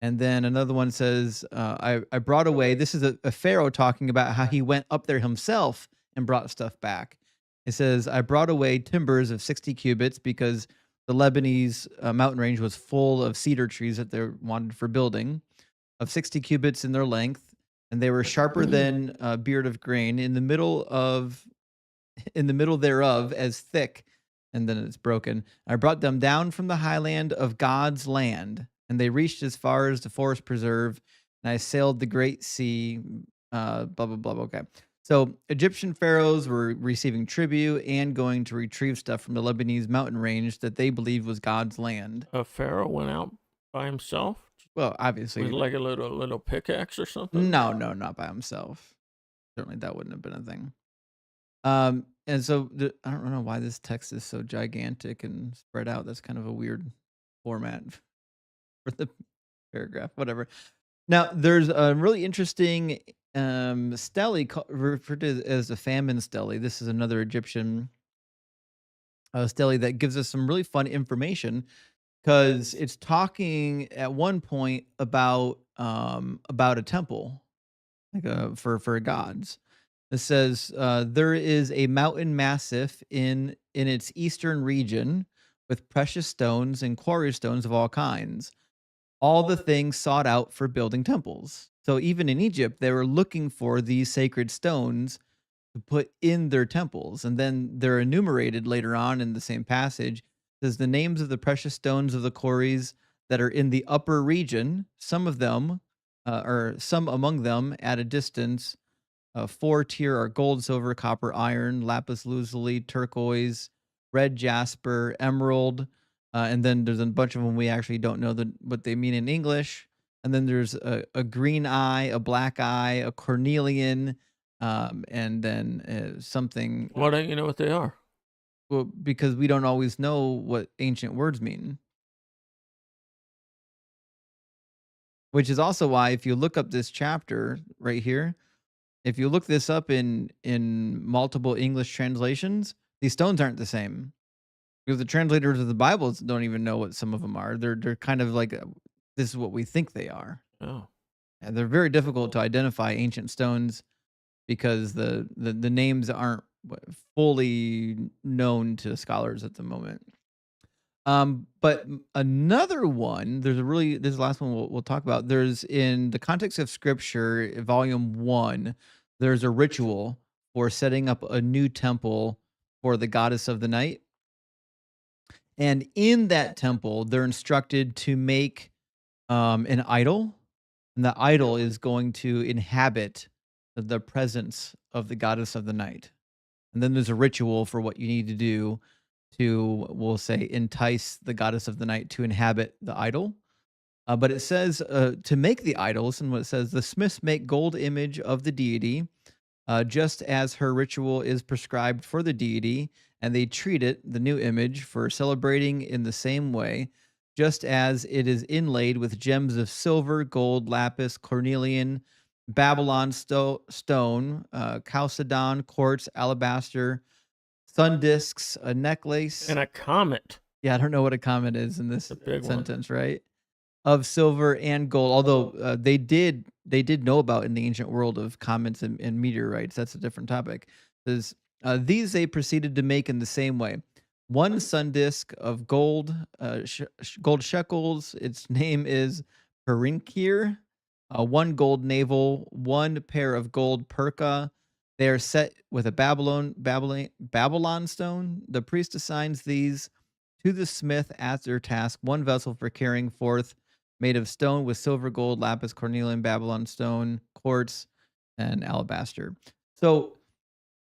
And then another one says, I brought away, this is a pharaoh talking about how he went up there himself and brought stuff back. It says, I brought away timbers of 60 cubits because the Lebanese mountain range was full of cedar trees that they wanted for building, of 60 cubits in their length, and they were sharper than a beard of grain in the middle thereof as thick, and then it's broken. I brought them down from the highland of God's land, and they reached as far as the forest preserve, and I sailed the great sea, blah, blah, blah. Okay. So Egyptian pharaohs were receiving tribute and going to retrieve stuff from the Lebanese mountain range that they believed was God's land. A pharaoh went out by himself Well, obviously, with like a little pickaxe or something. no, not by himself. Certainly that wouldn't have been a thing. And so I don't know why this text is so gigantic and spread out. That's kind of a weird format for the paragraph, whatever. Now, there's a really interesting stele referred to as a famine stele. This is another Egyptian stele that gives us some really fun information because it's talking at one point about a temple, like for gods. It says there is a mountain massif in its eastern region with precious stones and quarry stones of all kinds, all the things sought out for building temples. So even in Egypt, they were looking for these sacred stones to put in their temples. And then they're enumerated later on in the same passage. It says the names of the precious stones of the quarries that are in the upper region, some of them, or some among them at a distance. Four tier are gold, silver, copper, iron, lapis lazuli, turquoise, red jasper, emerald, And then there's a bunch of them we actually don't know what they mean in English. And then there's a green eye, a black eye, a cornelian, and then something. Why don't you know what they are? Well, because we don't always know what ancient words mean. Which is also why if you look up this chapter right here, if you look this up in multiple English translations, these stones aren't the same. Because the translators of the Bibles don't even know what some of them are. They're kind of like, this is what we think they are. Oh, And they're very difficult to identify ancient stones because the names aren't fully known to scholars at the moment. But another one, this is the last one we'll talk about. There's in the context of Scripture, Volume 1, there's a ritual for setting up a new temple for the goddess of the night. And in that temple, they're instructed to make an idol, and the idol is going to inhabit the presence of the goddess of the night. And then there's a ritual for what you need to do to, we'll say, entice the goddess of the night to inhabit the idol. But it says to make the idol, listen what it says: the smiths make gold image of the deity, just as her ritual is prescribed for the deity, and they treat it, the new image, for celebrating in the same way, just as it is inlaid with gems of silver, gold, lapis, cornelian, Babylon stone, chalcedon, quartz, alabaster, sun discs, a necklace. and a comet. Yeah, I don't know what a comet is in this A big one. sentence, right? Of silver and gold. Although they did know about in the ancient world of comets and meteorites. That's a different topic. Says these they proceeded to make in the same way. One sun disk of gold, gold shekels. Its name is perinkir. One gold navel, one pair of gold perka. They are set with a Babylon stone. The priest assigns these to the smith as their task. One vessel for carrying forth, made of stone with silver, gold, lapis, cornelian, Babylon stone, quartz, and alabaster. So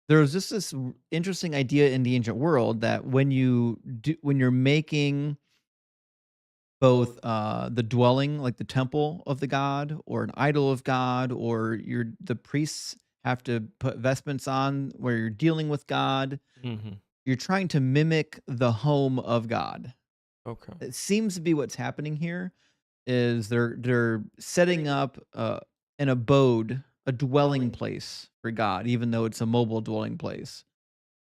there's just this interesting idea in the ancient world that when you're making both the dwelling, like the temple of the god, or an idol of God, or the priests have to put vestments on where you're dealing with God. Mm-hmm. You're trying to mimic the home of God. Okay. It seems to be what's happening here. Is they're setting up an abode, a dwelling place for God, even though it's a mobile dwelling place.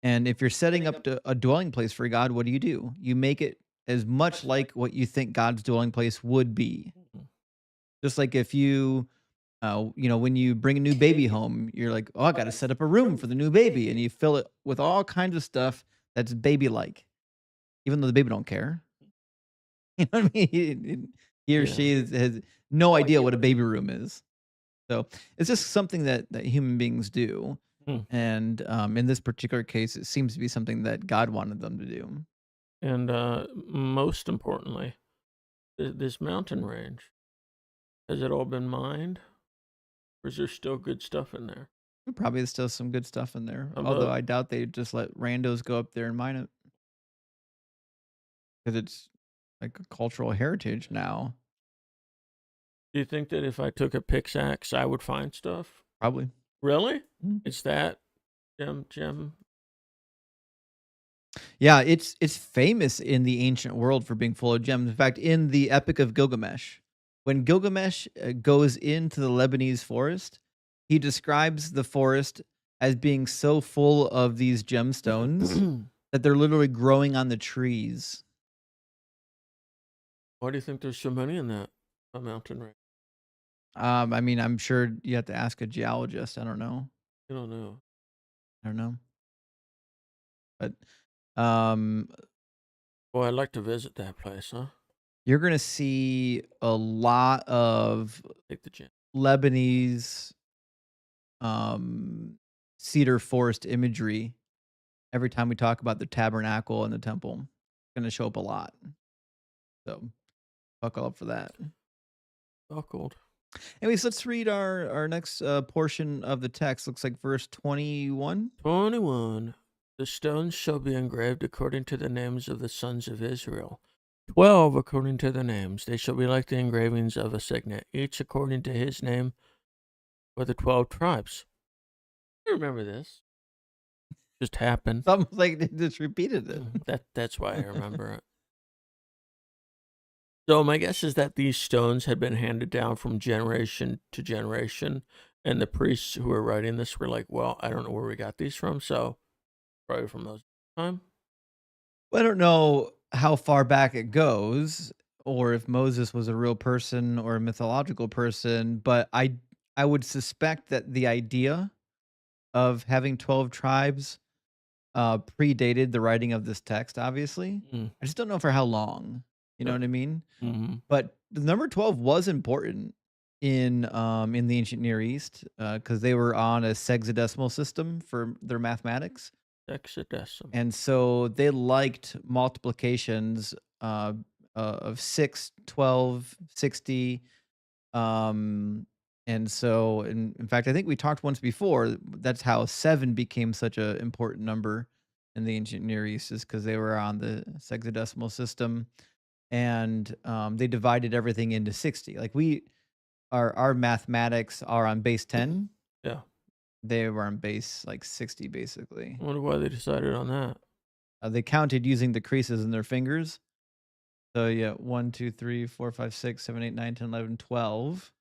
And if you're setting up a dwelling place for God, what do? You make it as much like what you think God's dwelling place would be. Mhm. Just like if when you bring a new baby home, you're like, oh, I got to set up a room for the new baby, and you fill it with all kinds of stuff that's baby-like, even though the baby don't care. You know what I mean? He or Yeah. she has no idea what a baby room is. So it's just something that human beings do. Hmm. And in this particular case, it seems to be something that God wanted them to do. And most importantly, this mountain range, has it all been mined? Or is there still good stuff in there? Probably there's still some good stuff in there. How Although about- I doubt they just let randos go up there and mine it. Because it's like a cultural heritage now. Do you think that if I took a pickaxe, I would find stuff? Probably. Really? Mm. It's that gem. Yeah, it's famous in the ancient world for being full of gems. In fact, in the Epic of Gilgamesh, when Gilgamesh goes into the Lebanese forest, he describes the forest as being so full of these gemstones that they're literally growing on the trees. Why do you think there's so many in that mountain range? I mean, I'm sure you have to ask a geologist. I don't know. I don't know. But um, Boy, I'd like to visit that place, huh? you're gonna see a lot of Take the gem. Lebanese cedar forest imagery every time we talk about the tabernacle and the temple. It's gonna show up a lot. So buckle up for that. Buckled. Anyways, let's read our next portion of the text. Looks like verse 21. 21. The stones shall be engraved according to the names of the sons of Israel, 12 according to the names. They shall be like the engravings of a signet, each according to his name for the 12 tribes. I remember this. Just happened. It's almost like they just repeated it. That's why I remember it. So my guess is that these stones had been handed down from generation to generation, and the priests who were writing this were like, "Well, I don't know where we got these from, so probably from those time." Well, I don't know how far back it goes, or if Moses was a real person or a mythological person, but I would suspect that the idea of having 12 tribes predated the writing of this text, obviously. Mm, I just don't know for how long. You know yeah. what I mean? Mm-hmm. But the number 12 was important in the ancient Near East because they were on a sexagesimal system for their mathematics. Hexadecimal. And so they liked multiplications of 6, 12, 60. Um, and so, in fact, I think we talked once before. That's how 7 became such an important number in the ancient Near East, is because they were on the sexagesimal system, and they divided everything into 60. Like our mathematics are on base 10. Yeah. They were on base like 60, basically. I wonder why they decided on that. They counted using the creases in their fingers. So yeah, 1, 2, 3, 4, 5, 6, 7, 8, 9, 10, 11, 12.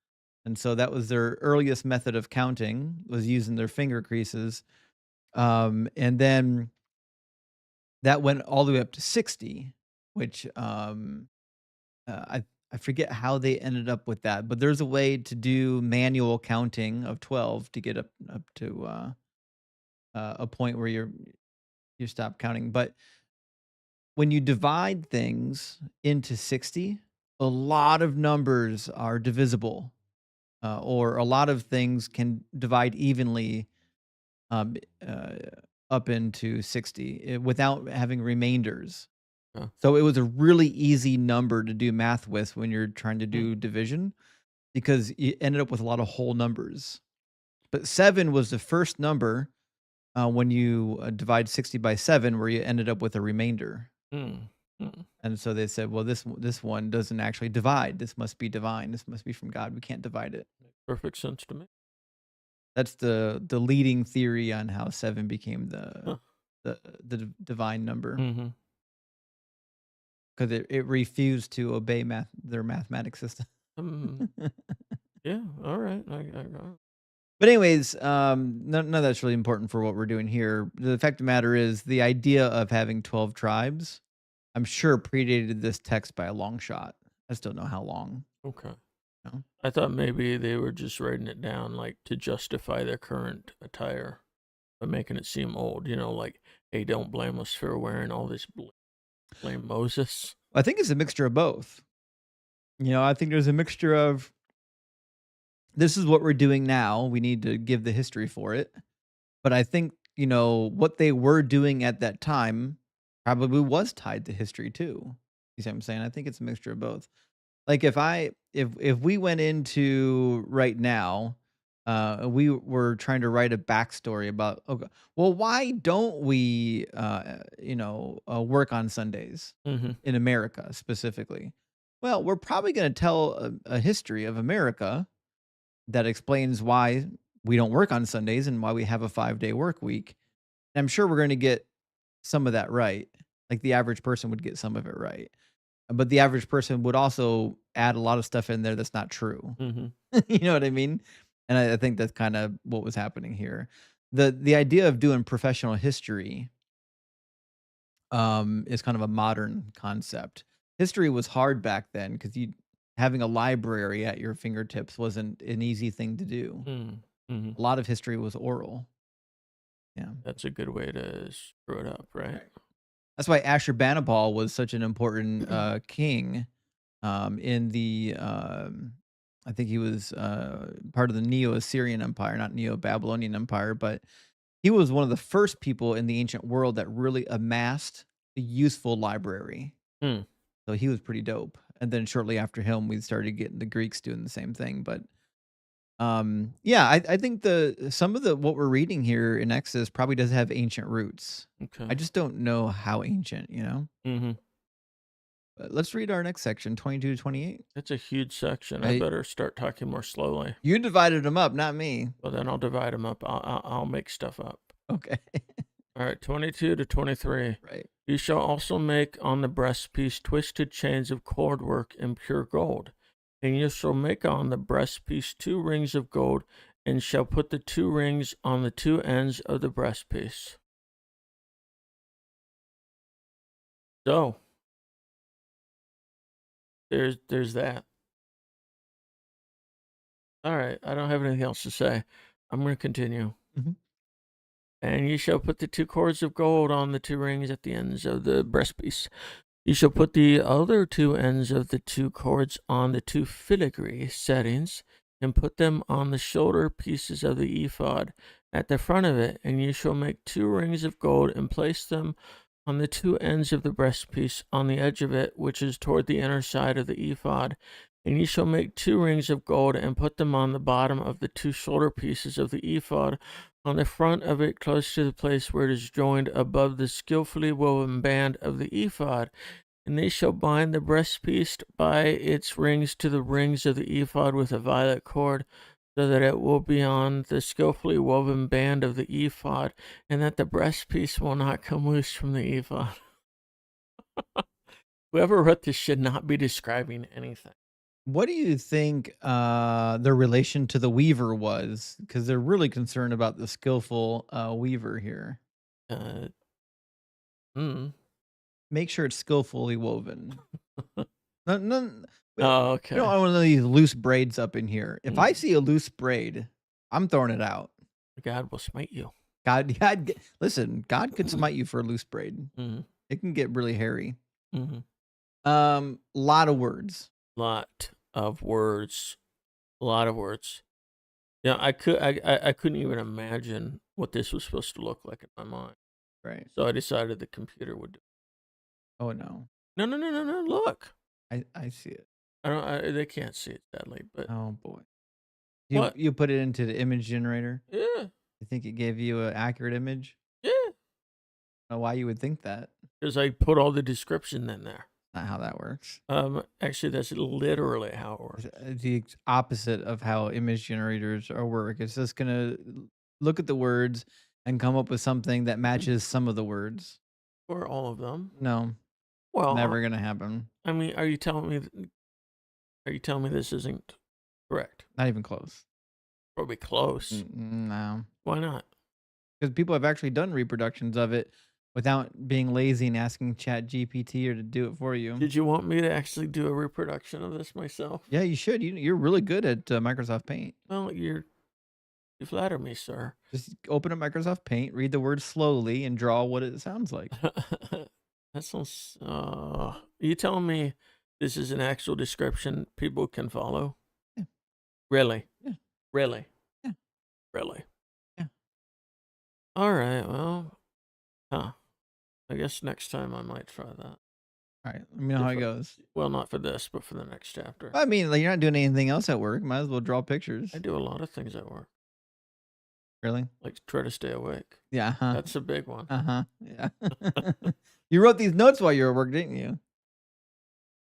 And so that was their earliest method of counting, was using their finger creases. And then that went all the way up to 60, which I forget how they ended up with that, but there's a way to do manual counting of 12 to get up to a point where you stop counting. But when you divide things into 60, a lot of numbers are divisible, or a lot of things can divide evenly um, uh, up into 60 without having remainders. Yeah. So it was a really easy number to do math with when you're trying to Mm. do division because you ended up with a lot of whole numbers. But 7 was the first number when you divide 60 by 7 where you ended up with a remainder. Mm. Mm. And so they said, well, this one doesn't actually divide. This must be divine. This must be from God. We can't divide it. Perfect sense to me. That's the leading theory on how 7 became Huh. the divine number Mm-hmm. because it refused to obey their mathematics system. Yeah. All right. I got it. But anyways, none of that's really important for what we're doing here. The fact of the matter is the idea of having 12 tribes, I'm sure predated this text by a long shot. I just don't know how long. Okay. No? I thought maybe they were just writing it down like to justify their current attire by making it seem old. Like, hey, don't blame us for wearing all this. Blame Moses. I think it's a mixture of both. I think there's a mixture of this is what we're doing now. We need to give the history for it. But I think, what they were doing at that time probably was tied to history too. You see what I'm saying? I think it's a mixture of both. Like if we went into right now, we were trying to write a backstory about, okay, well, why don't we work on Sundays Mm-hmm. in America specifically? Well, we're probably going to tell a history of America that explains why we don't work on Sundays and why we have a 5-day work week. And I'm sure we're going to get some of that right. Like the average person would get some of it right. But the average person would also add a lot of stuff in there that's not true. Mm-hmm. You know what I mean? And I think that's kind of what was happening here. The idea of doing professional history is kind of a modern concept. History was hard back then because you having a library at your fingertips wasn't an easy thing to do. Mm-hmm. A lot of history was oral. Yeah. That's a good way to screw it up, right? That's why Ashurbanipal was such an important king in the I think he was part of the Neo-Assyrian Empire, not Neo-Babylonian Empire, but he was one of the first people in the ancient world that really amassed a useful library. Mm. So he was pretty dope. And then shortly after him, we started getting the Greeks doing the same thing. But yeah, I think some of the what we're reading here in Exodus probably does have ancient roots. Okay. I just don't know how ancient. Mm-hmm. Let's read our next section, 22 to 28. It's a huge section. I Hey, better start talking more slowly. you divided them up, not me. Well, then I'll divide them up. I'll make stuff up. Okay. All right, 22 to 23. Right. You shall also make on the breastpiece twisted chains of cord work in pure gold. And you shall make on the breastpiece 2 rings of gold, and shall put the 2 rings on the 2 ends of the breastpiece. So, there's that. All right, I don't have anything else to say. I'm going to continue. Mhm. And you shall put the 2 cords of gold on the 2 rings at the ends of the breastpiece. You shall put the other 2 ends of the 2 cords on the 2 filigree settings, and put them on the shoulder pieces of the ephod at the front of it. And you shall make 2 rings of gold, and place them on the 2 ends of the breastpiece on the edge of it, which is toward the inner side of the ephod. And you shall make 2 rings of gold, and put them on the bottom of the 2 shoulder pieces of the ephod, on the front of it, close to the place where it is joined above the skillfully woven band of the ephod. And they shall bind the breastpiece by its rings to the rings of the ephod with a violet cord, so that it will be on the skillfully woven band of the ephod, and that the breastpiece will not come loose from the ephod. Whoever wrote this should not be describing anything. What do you think their relation to the weaver was? Because they're really concerned about the skillful weaver here. Uh, mm. Make sure it's skillfully woven. No, Oh, you okay. don't want one of these loose braids up in here. If I Mm. see a loose braid, I'm throwing it out. God will smite you. God, listen, God could smite you for a loose braid. Mm-hmm. It can get really hairy. Mm-hmm. Lot of words. Lot of words. A lot of words. Yeah, I couldn't even imagine what this was supposed to look like in my mind. Right. So I decided the computer would do. Oh no. No. Look, I see it. They can't see it sadly, but Oh boy. what? You put it into the image generator? Yeah, You think it gave you an accurate image? yeah. I don't know why you would think that. Because I put all the description in there. Not how that works. Actually, that's literally how it works. It's the opposite of how image generators are work. It's just gonna look at the words and come up with something that matches some of the words. Or all of them. No, Well, never gonna happen. I mean, are you telling me this isn't correct? Not even close. Probably close. No, Why not? because people have actually done reproductions of it without being lazy and asking Chat GPT or to do it for you. Did you want me to actually do a reproduction of this myself? Yeah, you should. You're really good at Microsoft Paint. Well, you flatter me, sir. Just open up Microsoft Paint, read the word slowly, and draw what it sounds like. That sounds. You telling me this is an actual description people can follow? Yeah. Really? Yeah. Really? Yeah. Really? Yeah. All right. Well, I guess next time I might try that. All right, let me know how it goes. Well, not for this, but for the next chapter. I mean, like, you're not doing anything else at work. Might as well draw pictures. I do a lot of things at work. Really? Like try to stay awake. Yeah. Uh-huh. That's a big one. Yeah. You wrote these notes while you were at work, didn't you?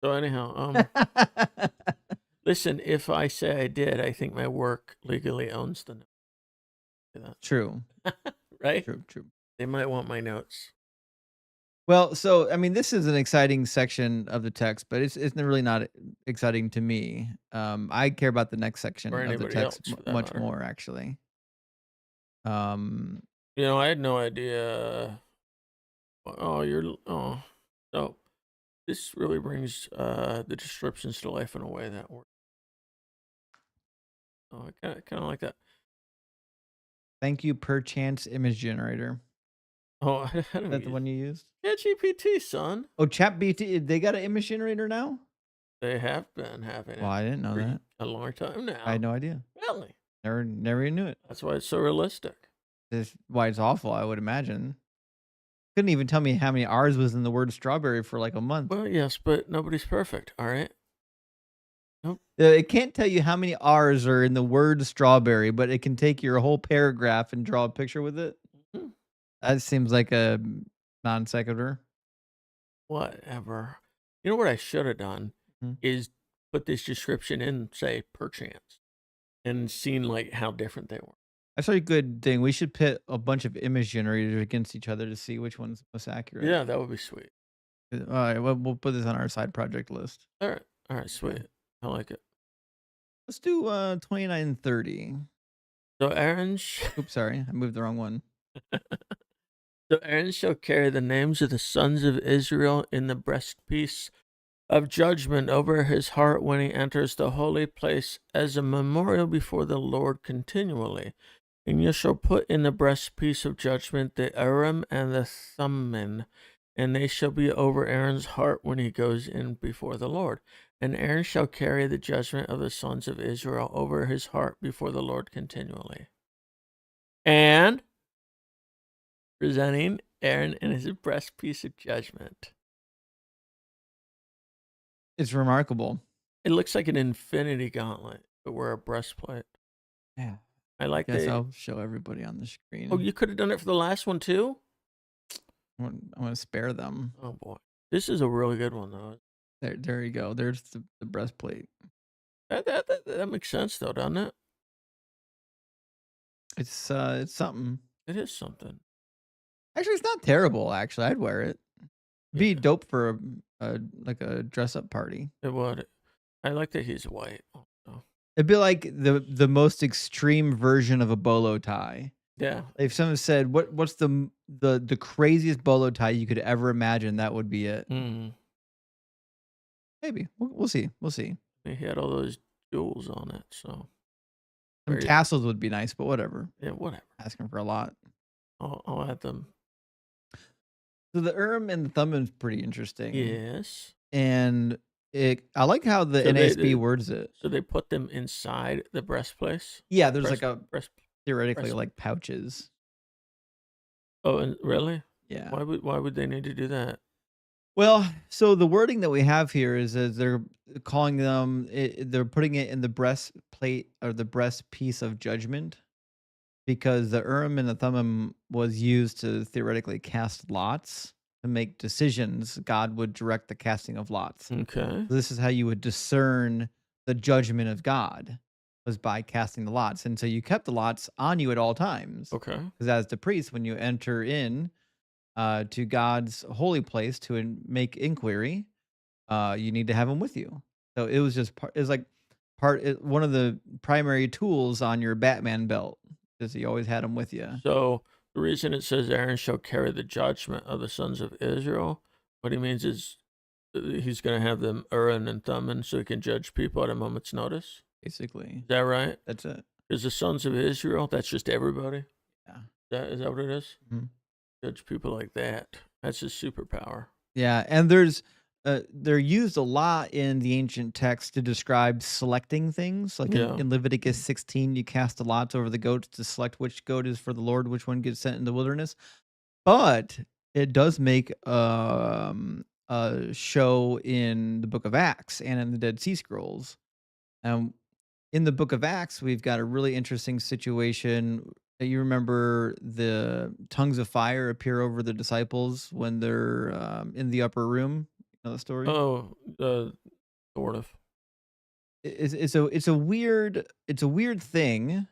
So anyhow, listen, if I say I did, I think my work legally owns the note. True. Right? True. They might want my notes. Well, so I mean, this is an exciting section of the text, but it's really not exciting to me. I care about the next section Or of the anybody text else, for that much matter. more, actually. I had no idea. So this really brings the descriptions to life in a way that works. Oh, I kind of like that. Thank you, Perchance Image Generator. Oh, I Is that the one you used? Yeah, GPT, son. Oh, ChatGPT. They got an image generator now? They have been having it. Well, I didn't know for that. a long time now. I had no idea. Really? Never even knew it. That's why it's so realistic. That's why it's awful, I would imagine. Couldn't even tell me how many R's was in the word strawberry for like a month. Well, yes, but nobody's perfect. All right. Nope. It can't tell you how many R's are in the word strawberry, but it can take your whole paragraph and draw a picture with it. Mm-hmm. That seems like a non sequitur. Whatever. You know what I should have done Mhm. is put this description in, say, perchance, and seen like how different they were. That's a good thing. We should pit a bunch of image generators against each other to see which one's most accurate. Yeah, that would be sweet. All right, we'll put this on our side project list. All right, Okay. sweet. I like it. Let's do 29 and 30. So Aaron, sh- Oops, sorry, I moved the wrong one. so Aaron shall carry the names of the sons of Israel in the breastpiece of judgment over his heart when he enters the holy place as a memorial before the Lord continually. And you shall put in the breastpiece of judgment the Urim and the Thummim, and they shall be over Aaron's heart when he goes in before the Lord. And Aaron shall carry the judgment of the sons of Israel over his heart before the Lord continually. And presenting Aaron in his breastpiece of judgment. It's remarkable. It looks like an infinity gauntlet, but wear a breastplate. Yeah. I like Guess that. I'll show everybody on the screen. Oh, you could have done it for the last one too? I want to spare them. Oh boy. This is a really good one though. There you go. There's the breastplate. That makes sense though, doesn't it? It's something. It is something. Actually, it's not terrible. Actually, I'd wear it. Be Yeah. dope for like a dress up party. It would. I like that he's white. Oh. It'd be like the most extreme version of a bolo tie. Yeah. If someone said, "What's the craziest bolo tie you could ever imagine?" That would be it. Mm. Maybe we'll see. We'll see. He had all those jewels on it, so Some very, tassels would be nice, but whatever. yeah, whatever. Asking for a lot. I'll add them. So the Urim and the Thummim is pretty interesting. Yes. And I like how the So NASB words it. So they put them inside the breastplate. Yeah, there's like a breast. theoretically breast- like pouches. Oh, and really? Yeah. Why would they need to do that? Well, so the wording that we have here is they're calling them, they're putting it in the breastplate or the breast piece of judgment because the Urim and the Thummim was used to theoretically cast lots to make decisions. God would direct the casting of lots. Okay. So this is how you would discern the judgment of God was by casting the lots. And so you kept the lots on you at all times. Okay. Because as the priest, when you enter in to God's holy place to make inquiry, you need to have them with you. So it was just part. It was like one of the primary tools on your Batman belt, because you always had them with you. So the reason it says Aaron shall carry the judgment of the sons of Israel, what he means is he's going to have them Urim and Thummim so he can judge people at a moment's notice. Basically, Is that right? that's it. Is the sons of Israel? That's just everybody. Yeah. Is that what it is? Mhm. Judge people like that. That's his superpower. Yeah, and they're used a lot in the ancient text to describe selecting things. Like Yeah. in Leviticus 16, you cast the lots over the goats to select which goat is for the Lord, which one gets sent in the wilderness. But it does make a show in the book of Acts and in the Dead Sea Scrolls. In the book of Acts, we've got a really interesting situation. You remember the tongues of fire appear over the disciples when they're in the upper room. You know the story? Oh, sort of. It's a weird thing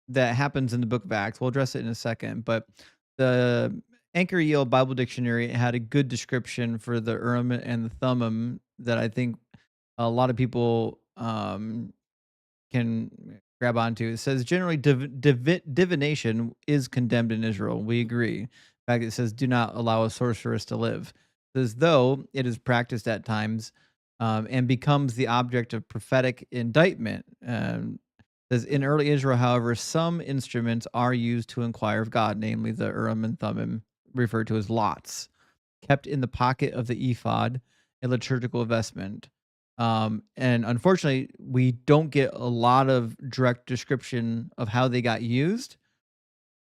that happens in the book of Acts. We'll address it in a second, but the Anchor Yield Bible Dictionary had a good description for the Urim and the Thummim that I think a lot of people can grab onto. It says generally divination is condemned in Israel. We agree. In fact, it says do not allow a sorceress to live. It says though it is practiced at times and becomes the object of prophetic indictment. Says in early Israel, however, some instruments are used to inquire of God, namely the Urim and Thummim, referred to as lots, kept in the pocket of the ephod, a liturgical vestment. And unfortunately, we don't get a lot of direct description of how they got used,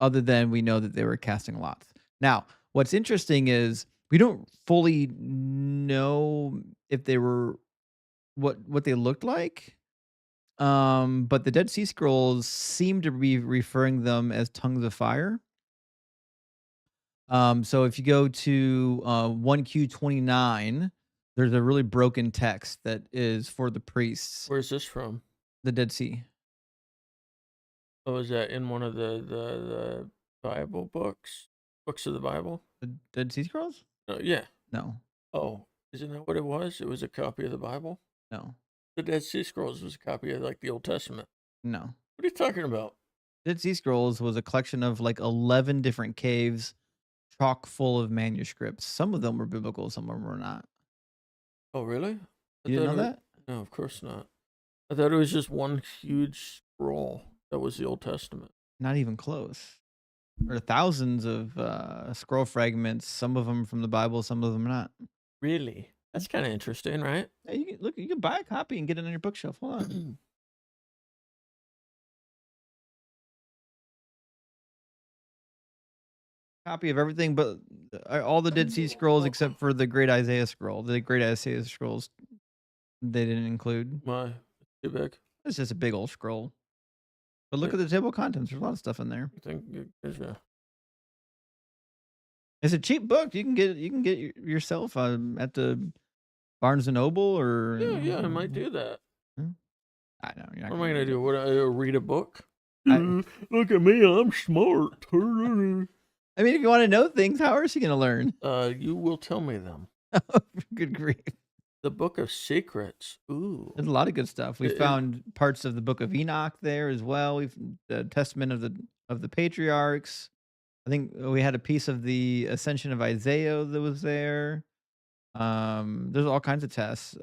other than we know that they were casting lots. Now, what's interesting is we don't fully know if they were what they looked like. But the Dead Sea Scrolls seem to be referring them as tongues of fire. So if you go to 1Q29, There's a really broken text that is for the priests, Where's this from? the Dead Sea. Oh, is that in one of the Bible books? Books of the Bible? The Dead Sea Scrolls? Oh, yeah. No, Oh, isn't that what it was? It was a copy of the Bible? no, The Dead Sea Scrolls was a copy of like the Old Testament. no. What are you talking about? Dead Sea Scrolls was a collection of like 11 different caves, chock full of manuscripts. Some of them were biblical, some of them were not. Oh, really? I You didn't thought know it, that? no, of course not. I thought it was just one huge scroll that was the Old Testament. Not even close. There are thousands of scroll fragments, some of them from the Bible, some of them not. Really? That's kind of interesting, right? Yeah, you can, look, you can buy a copy and get it on your bookshelf. Hold on. Copy of everything, but all the Dead Sea Scrolls except for the Great Isaiah Scroll. The Great Isaiah Scrolls they didn't include. Why? Too big. It's just a big old scroll. But look Yeah. at the table of contents. There's a lot of stuff in there. I think yeah. It's a cheap book. You can get yourself at the Barnes and Noble or Yeah, I might do that. I know you're not. What am I gonna do? What? Read a book? I- Look at me, I'm smart. I mean, if you want to know things, how else are you gonna learn? You will tell me them. Good grief! The Book of Secrets. Ooh. There's a lot of good stuff. We It- found parts of the Book of Enoch there as well. We've the Testament of the Patriarchs. I think we had a piece of the Ascension of Isaiah that was there. There's all kinds of texts.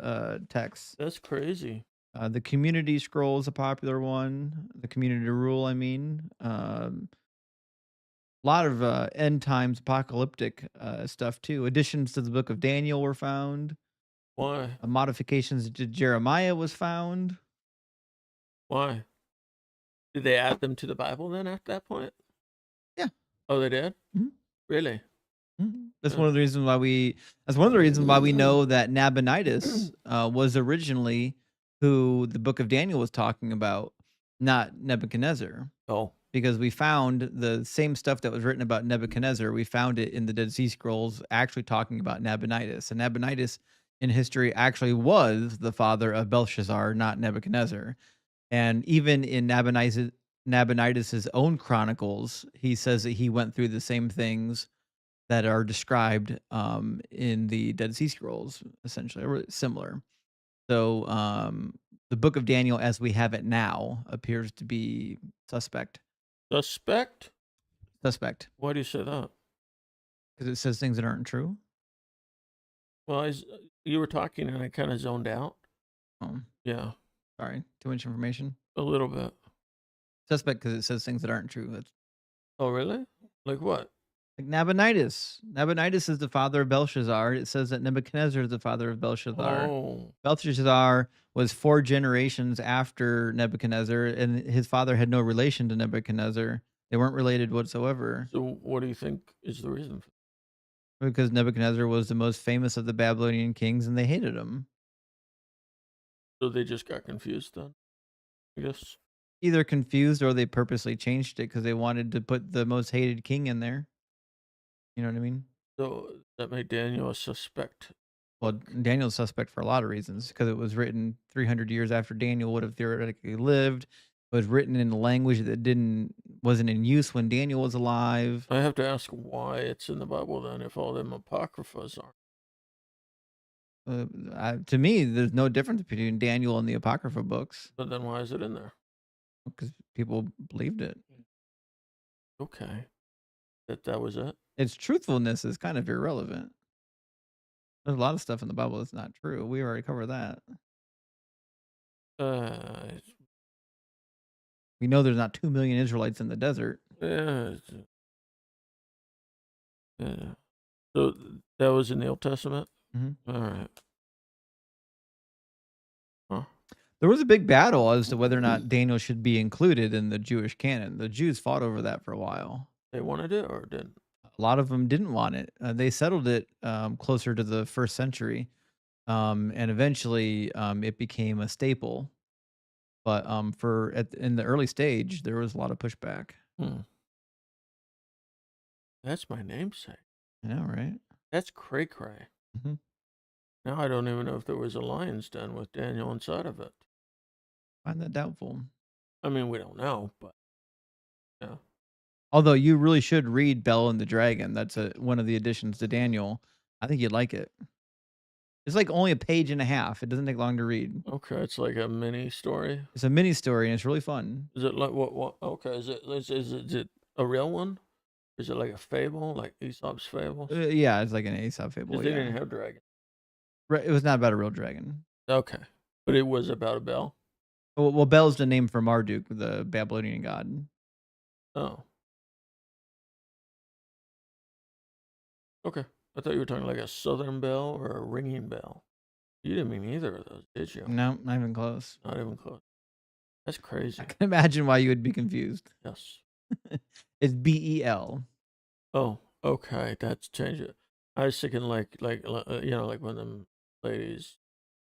That's crazy. The Community Scroll is a popular one. The Community Rule, I mean. A lot of end times apocalyptic stuff too. Additions to the Book of Daniel were found. Why? Modifications to Jeremiah was found. Why? Did they add them to the Bible then at that point? Yeah. Oh, they did? Mhm. Really? That's one of the reasons why we. That's one of the reasons why we know that Nabonidus was originally who the Book of Daniel was talking about, not Nebuchadnezzar, Oh. because we found the same stuff that was written about Nebuchadnezzar. We found it in the Dead Sea Scrolls, actually talking about Nabonidus, and Nabonidus in history actually was the father of Belshazzar, not Nebuchadnezzar. And even in Nabonidus's own chronicles, he says that he went through the same things that are described in the Dead Sea Scrolls, essentially, or similar. So the Book of Daniel, as we have it now, appears to be suspect. Suspect? Suspect, Why do you say that? because it says things that aren't true. Well, you were talking and I kind of zoned out. Oh, Yeah, sorry, too much information. a little bit. Suspect because it says things that aren't true. That's Oh, really? Like what? like Nabonidus. Nabonidus is the father of Belshazzar. It says that Nebuchadnezzar is the father of Belshazzar. Oh, Belshazzar was 4 generations after Nebuchadnezzar, and his father had no relation to Nebuchadnezzar. They weren't related whatsoever so what do you think is the reason? because Nebuchadnezzar was the most famous of the Babylonian kings, and they hated him. So they just got confused then, I guess. Either confused or they purposely changed it because they wanted to put the most hated king in there. You know what I mean? So that made Daniel a suspect. Well, Daniel's suspect for a lot of reasons because it was written 300 years after Daniel would have theoretically lived. It was written in a language that wasn't in use when Daniel was alive. I have to ask why it's in the Bible then, if all them apocryphas are. To me, there's no difference between Daniel and the Apocrypha books But then why is it in there? because people believed it. Okay, that was it. Its truthfulness is kind of irrelevant. There's a lot of stuff in the Bible that's not true. We already covered that. Uh, We know there's not 2 million Israelites in the desert. yeah, yeah. So that was in the Old Testament. Mhm. All right. Huh. There was a big battle as to whether or not Daniel should be included in the Jewish canon. The Jews fought over that for a while. They wanted it or didn't? A lot of them didn't want it. They settled it closer to the 1st century, and eventually it became a staple. But in the early stage, there was a lot of pushback. Hmm. That's my namesake. I know, right? That's cray cray. Mhm. Now I don't even know if there was a lion's den with Daniel inside of it. Find that doubtful. I mean, we don't know, but yeah. Although you really should read Bel and the Dragon. That's one of the additions to Daniel. I think you'd like it. It's like only a page and a half. It doesn't take long to read. Okay, it's like a mini story. It's a mini story and it's really fun. Is it like what? Okay, is it a real one? Is it like a fable, like Aesop's fables? Yeah, it's like an Aesop fable. Because they Yeah. didn't have dragons. It was not about a real dragon. Okay, but it was about a bell. Well, Bel's the name for Marduk, the Babylonian god. Oh, okay. I thought you were talking like a southern bell or a ringing bell. You didn't mean either of those, did you? No, not even close. Not even close. That's crazy. I can imagine why you would be confused. Yes. It's Bel. Oh, okay. That's changed it. I was thinking like you know, like when them ladies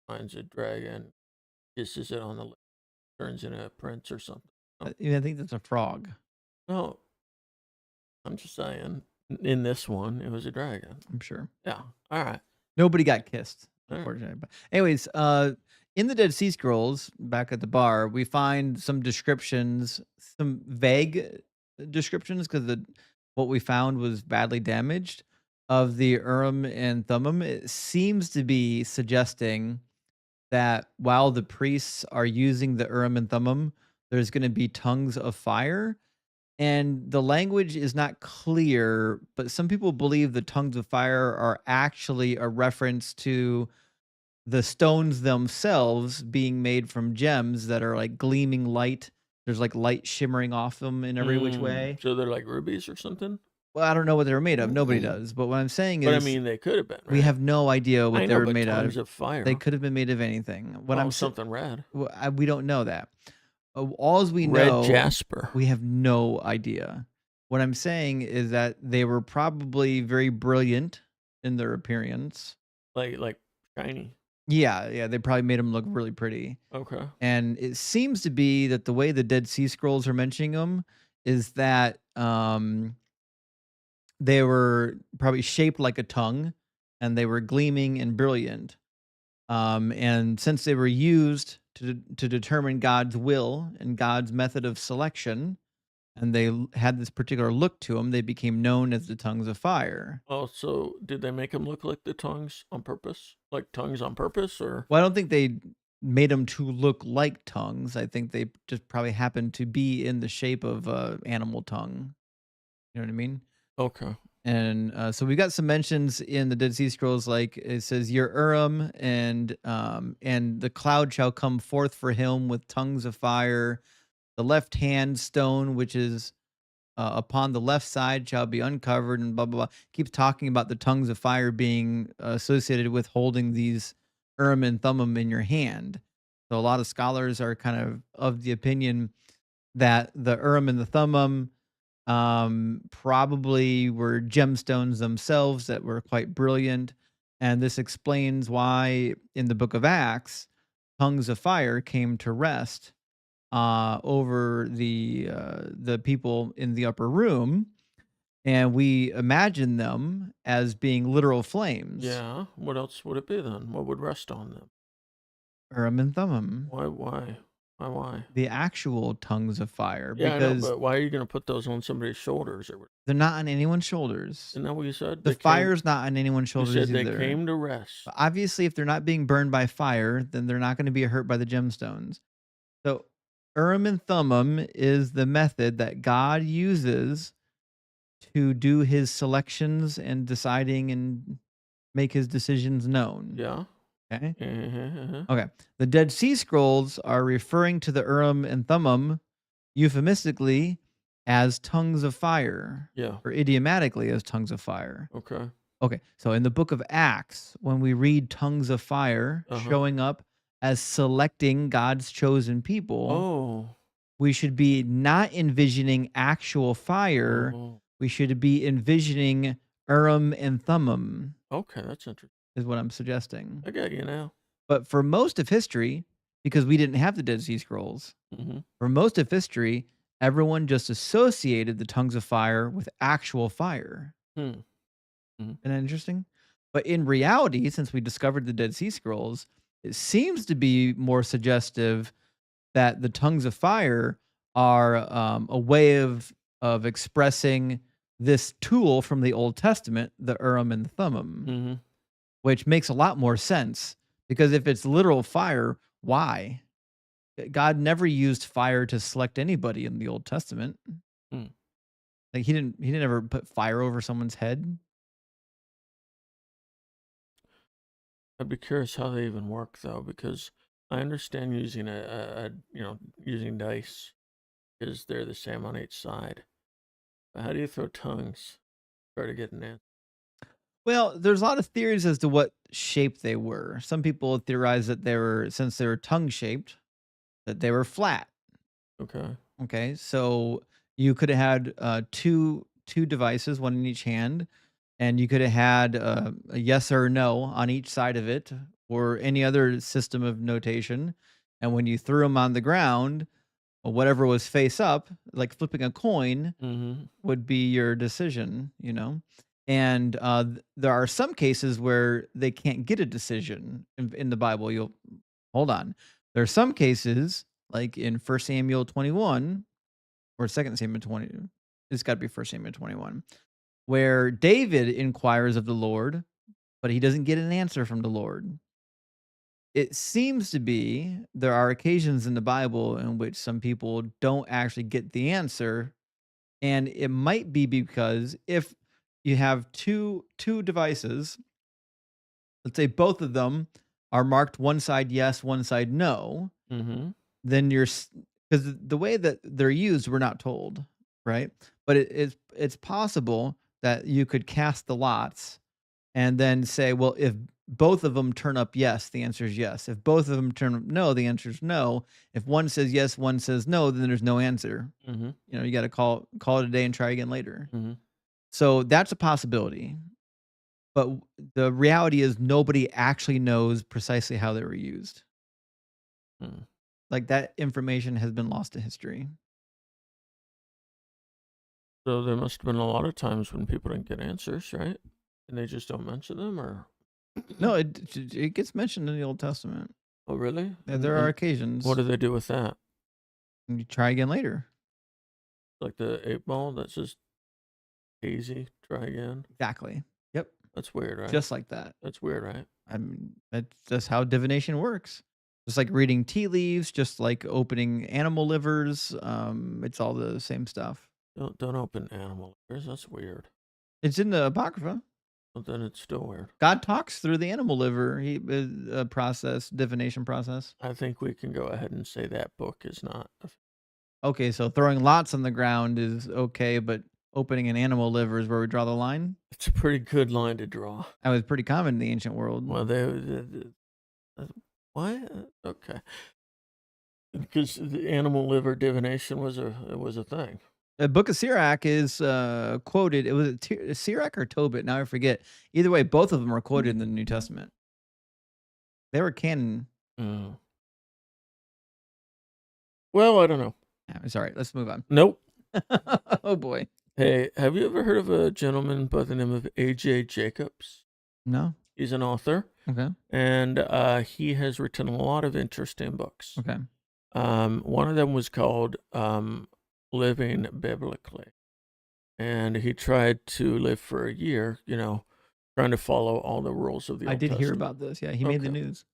finds a dragon, kisses it on the lip, turns into a prince or something. Oh. I think that's a frog. No, I'm just saying. In this one, it was a dragon. I'm sure. Yeah. All right. Nobody got kissed, All right. unfortunately. But anyways, in the Dead Sea Scrolls, back at the bar, we find some descriptions, some vague descriptions, because what we found was badly damaged of the Urim and Thummim. It seems to be suggesting that while the priests are using the Urim and Thummim, there's going to be tongues of fire. And the language is not clear, but some people believe the tongues of fire are actually a reference to the stones themselves being made from gems that are like gleaming light. There's like light shimmering off them in every which way. So they're like rubies or something? Well, I don't know what they were made of. Nobody does. But what I'm saying is, But I mean, they could have been. Right? we have no idea what I they know, were but made out tongues of. of fire. They could have been made of anything. What I'm something red. we don't know that. All we Red know, jasper. we have no idea. What I'm saying is that they were probably very brilliant in their appearance. Like shiny. Yeah, they probably made them look really pretty. Okay. And it seems to be that the way the Dead Sea Scrolls are mentioning them is that they were probably shaped like a tongue, and they were gleaming and brilliant. And since they were used to determine God's will and God's method of selection, and they had this particular look to them, they became known as the tongues of fire. Oh, so did they make them look like the tongues on purpose? Like tongues on purpose, or? Well, I don't think they made them to look like tongues. I think they just probably happened to be in the shape of animal tongue. You know what I mean? Okay. And so we got some mentions in the Dead Sea Scrolls, like it says, "Your Urim and the cloud shall come forth for him with tongues of fire. The left hand stone, which is upon the left side, shall be uncovered," and blah blah blah. Keeps talking about the tongues of fire being associated with holding these Urim and Thummim in your hand. So a lot of scholars are kind of the opinion that the Urim and the Thummim probably were gemstones themselves that were quite brilliant, and this explains why in the book of Acts, tongues of fire came to rest over the people in the upper room, and we imagine them as being literal flames. Yeah. What else would it be then? What would rest on them? Urim and Thummim. Why? The actual tongues of fire, Yeah, I know, because but why are you going to put those on somebody's shoulders? they're not on anyone's shoulders. Isn't that what you said? The fire's not on anyone's You shoulders said they either. came to rest. Obviously, if they're not being burned by fire, then they're not going to be hurt by the gemstones. So Urim and Thummim is the method that God uses to do his selections and deciding and make his decisions known. Yeah. Okay. Uh-huh. Okay. The Dead Sea Scrolls are referring to the Urim and Thummim euphemistically as tongues of fire. Yeah. Or idiomatically as tongues of fire. Okay. Okay. So in the book of Acts, when we read tongues of fire showing up as selecting God's chosen people, we should be not envisioning actual fire. We should be envisioning Urim and Thummim. Okay, that's interesting. Is what I'm suggesting. I got you now. But for most of history, because we didn't have the Dead Sea Scrolls, for most of history, everyone just associated the tongues of fire with actual fire. Isn't that interesting? But in reality, since we discovered the Dead Sea Scrolls, it seems to be more suggestive that the tongues of fire are a way of expressing this tool from the Old Testament, the Urim and Thummim, Mm-hmm. which makes a lot more sense because if it's literal fire, why? God never used fire to select anybody in the Old Testament. Mm. Like he didn't ever put fire over someone's head. I'd be curious how they even work though, because I understand using using dice because they're the same on each side. But how do you throw tongues? Try to get an answer. Well, there's a lot of theories as to what shape they were. Some people theorize that they were, since they were tongue shaped, that they were flat. Okay. Okay, so you could have had two devices, one in each hand, and you could have had a yes or no on each side of it, or any other system of notation. And when you threw them on the ground, or whatever was face up, like flipping a coin, Mm-hmm. would be your decision, And there are some cases where they can't get a decision in the Bible. You'll hold on. There are some cases, like in 1 Samuel 21 or 2 Samuel 20. It's got to be 1 Samuel 21, where David inquires of the Lord, but he doesn't get an answer from the Lord. It seems to be there are occasions in the Bible in which some people don't actually get the answer, and it might be because if you have two devices, let's say both of them are marked one side yes, one side no, Mm-hmm. then you're, because the way that they're used, we're not told, right? But it's possible that you could cast the lots and then say, well, if both of them turn up yes, the answer is yes. If both of them turn up no, the answer is no. If one says yes, one says no, then there's no answer. Mm-hmm. You got to call it a day and try again later. Mm-hmm. So that's a possibility. But the reality is nobody actually knows precisely how they were used. Mm. Like that information has been lost to history. So there must have been a lot of times when people didn't get answers, right? And they just don't mention them, or No, it gets mentioned in the Old Testament. oh, really? There are And occasions. what do they do with that? And you try again later. Like the 8 ball that's just easy. Try again. Exactly. Yep. That's weird, right? Just like that. That's weird, right? I mean, that's just how divination works. Just like reading tea leaves, just like opening animal livers. It's all the same stuff. Don't open animal livers. That's weird. It's in the Apocrypha. But then it's still weird. God talks through the animal liver process, divination process. I think we can go ahead and say that book is not. Okay, so throwing lots on the ground is okay, but opening an animal liver is where we draw the line. It's a pretty good line to draw. That was pretty common in the ancient world. Well, what? Okay. Because the animal liver divination was a thing. The Book of Sirach is quoted. It was Sirach or Tobit. Now I forget. Either way, both of them are quoted in the New Testament. They were canon. Mm. Well, I don't know. Sorry, let's move on. Nope. Oh boy. Hey, have you ever heard of a gentleman by the name of A.J. Jacobs? No. He's an author, Okay. and he has written a lot of interesting books. Okay. One of them was called Living Biblically, and he tried to live for a year, trying to follow all the rules of the Old I did hear Testament. about this. Yeah, he made the Okay. news.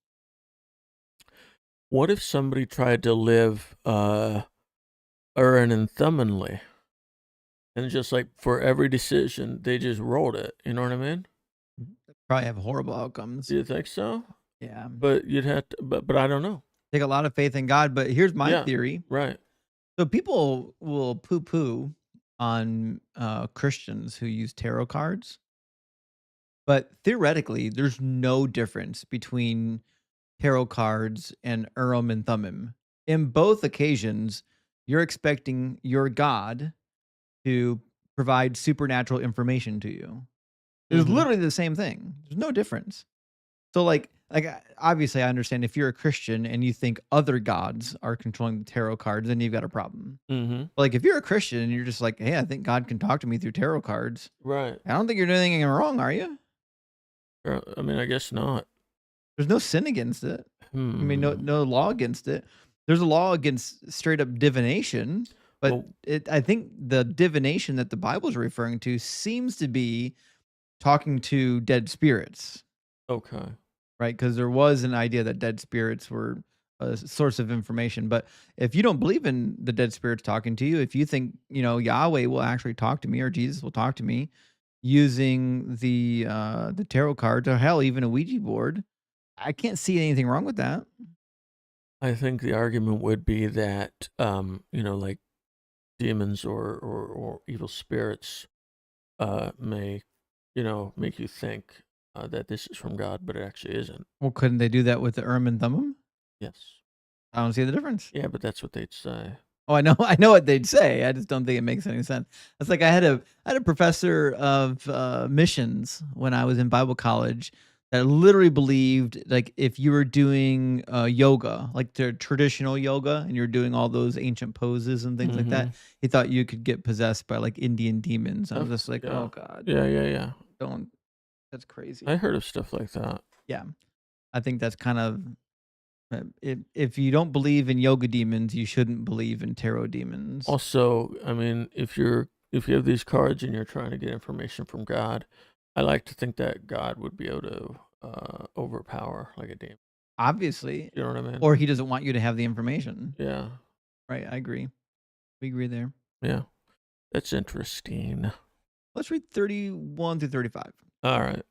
What if somebody tried to live Urim and Thummim, and just like for every decision, they just rolled it? You know what I mean? Probably have horrible outcomes. Do you think so? Yeah. But you'd have to, but I don't know. Take a lot of faith in God. But here's my Yeah. theory. Right. So people will poo-poo on Christians who use tarot cards. But theoretically, there's no difference between tarot cards and Urim and Thummim. In both occasions, you're expecting your God to provide supernatural information to you. It's Mhm. literally the same thing. There's no difference. So obviously I understand if you're a Christian and you think other gods are controlling the tarot cards, then you've got a problem. Mm-hmm. But like if you're a Christian and you're just like, hey, I think God can talk to me through tarot cards. Right. I don't think you're doing anything wrong, are you? I mean, I guess not. There's no sin against it. I mean, Hmm. no law against it. There's a law against straight up divination, but Well, I think the divination that the Bible's referring to seems to be talking to dead spirits, okay. right? Because there was an idea that dead spirits were a source of information. But if you don't believe in the dead spirits talking to you, if you think, Yahweh will actually talk to me or Jesus will talk to me using the tarot cards or hell, even a Ouija board, I can't see anything wrong with that. I think the argument would be that, like demons or evil spirits may, make you think that this is from God, but it actually isn't. Well, couldn't they do that with the Urim and Thummim? Yes. I don't see the difference. Yeah, but that's what they'd say. Oh, I know, I know what they'd say. I just don't think it makes any sense. It's like I had a professor of missions when I was in Bible college that literally believed like if you were doing yoga, like the traditional yoga, and you're doing all those ancient poses and things like Mm-hmm. that, he thought you could get possessed by like Indian demons. I'm Oh, just like, yeah. oh God, Yeah. don't. That's crazy. I heard of stuff like that. Yeah, I think that's kind of if you don't believe in yoga demons, you shouldn't believe in tarot demons. Also, I mean, if you have these cards and you're trying to get information from God, I like to think that God would be able to overpower like a demon. Obviously, You know what I mean? or he doesn't want you to have the information. Yeah. Right, I agree. We agree there. Yeah. That's interesting. Let's read 31 through 35. All right.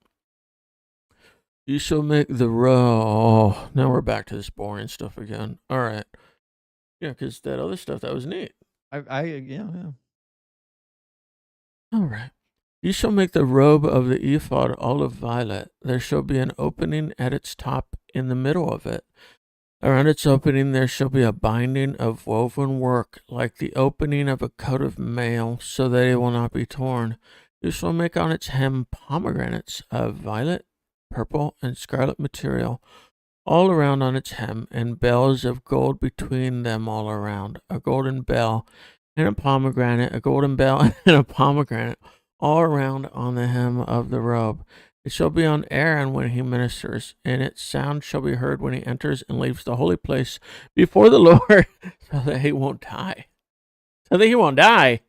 You shall make the robe. Oh, now we're back to this boring stuff again. All right. Yeah, because that other stuff, that was neat. Yeah. All right. You shall make the robe of the ephod olive violet. There shall be an opening at its top in the middle of it. Around its opening there shall be a binding of woven work, like the opening of a coat of mail, so that it will not be torn. You shall make on its hem pomegranates of violet, purple, and scarlet material, all around on its hem, and bells of gold between them all around, a golden bell and a pomegranate, a golden bell and a pomegranate, all around on the hem of the robe. It shall be on Aaron when he ministers, and its sound shall be heard when he enters and leaves the holy place before the Lord, so that he won't die. So that he won't die.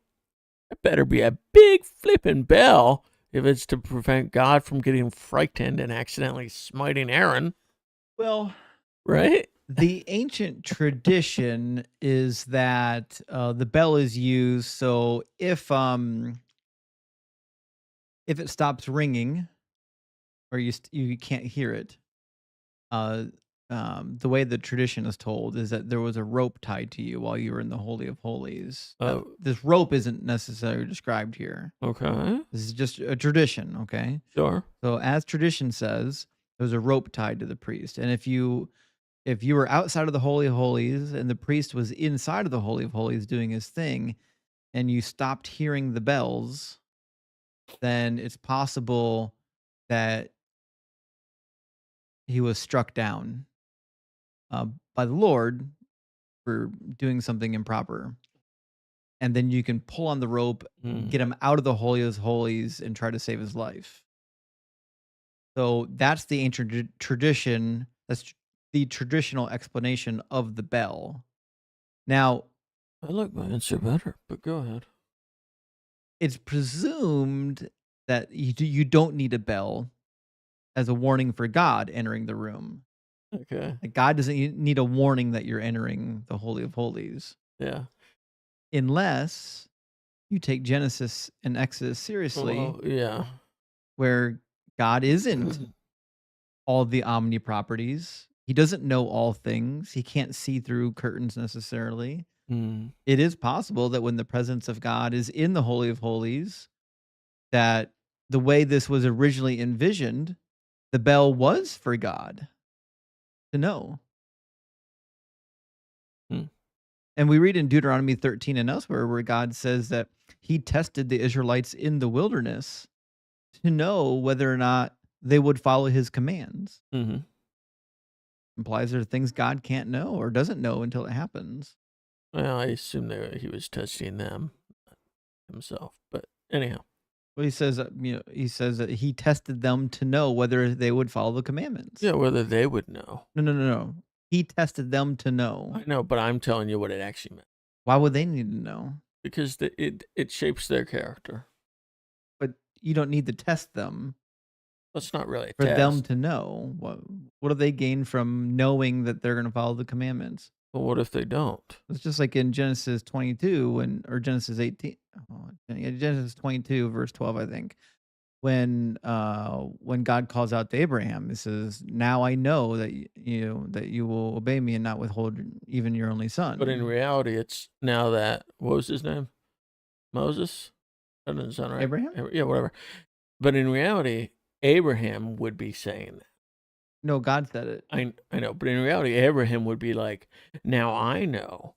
It better be a big flippin' bell if it's to prevent God from getting frightened and accidentally smiting Aaron, Well, right? the ancient tradition is that the bell is used so if it stops ringing or you can't hear it, uh, the way the tradition is told is that there was a rope tied to you while you were in the Holy of Holies. Now, Oh, this rope isn't necessarily described here. okay. This is just a tradition, okay? Sure. So as tradition says, there was a rope tied to the priest. And if you were outside of the Holy of Holies and the priest was inside of the Holy of Holies doing his thing and you stopped hearing the bells, then it's possible that he was struck down by the Lord for doing something improper. And then you can pull on the rope, Hmm. get him out of the Holy of Holies, and try to save his life. So that's the ancient tradition. That's the traditional explanation of the bell. Now, I like my answer better, but go ahead. it's presumed that you don't need a bell as a warning for God entering the room. Okay. Like God doesn't need a warning that you're entering the Holy of Holies Yeah. unless you take Genesis and Exodus seriously, Well, yeah. where God isn't all the omni properties. He doesn't know all things. He can't see through curtains necessarily. Hmm. It is possible that when the presence of God is in the Holy of Holies, that the way this was originally envisioned, the bell was for God to know. Hmm. And we read in Deuteronomy 13 and elsewhere where God says that he tested the Israelites in the wilderness to know whether or not they would follow his commands. Mm-hmm. Implies there are things God can't know or doesn't know until it happens. Well, I assume that he was testing them himself, but anyhow. Well, he says that he tested them to know whether they would follow the commandments. Yeah, whether they would know. No, no, no, no. He tested them to know. I know, but I'm telling you what it actually meant Why would they need to know? because it shapes their character. But you don't need to test them That's not really a for them test. to know. What do they gain from knowing that they're going to follow the commandments? But what if they don't? It's just like in Genesis 22 or Genesis 18. Yeah, Genesis 22 verse 12, I think. When God calls out to Abraham, it says, "Now I know that that you will obey me and not withhold even your only But in son." reality, it's now that what was his name? Moses? That doesn't sound right. Abraham? Yeah, whatever. But in reality, Abraham would be saying that. No, God said it. I know, but in reality, Abraham would be like, now I know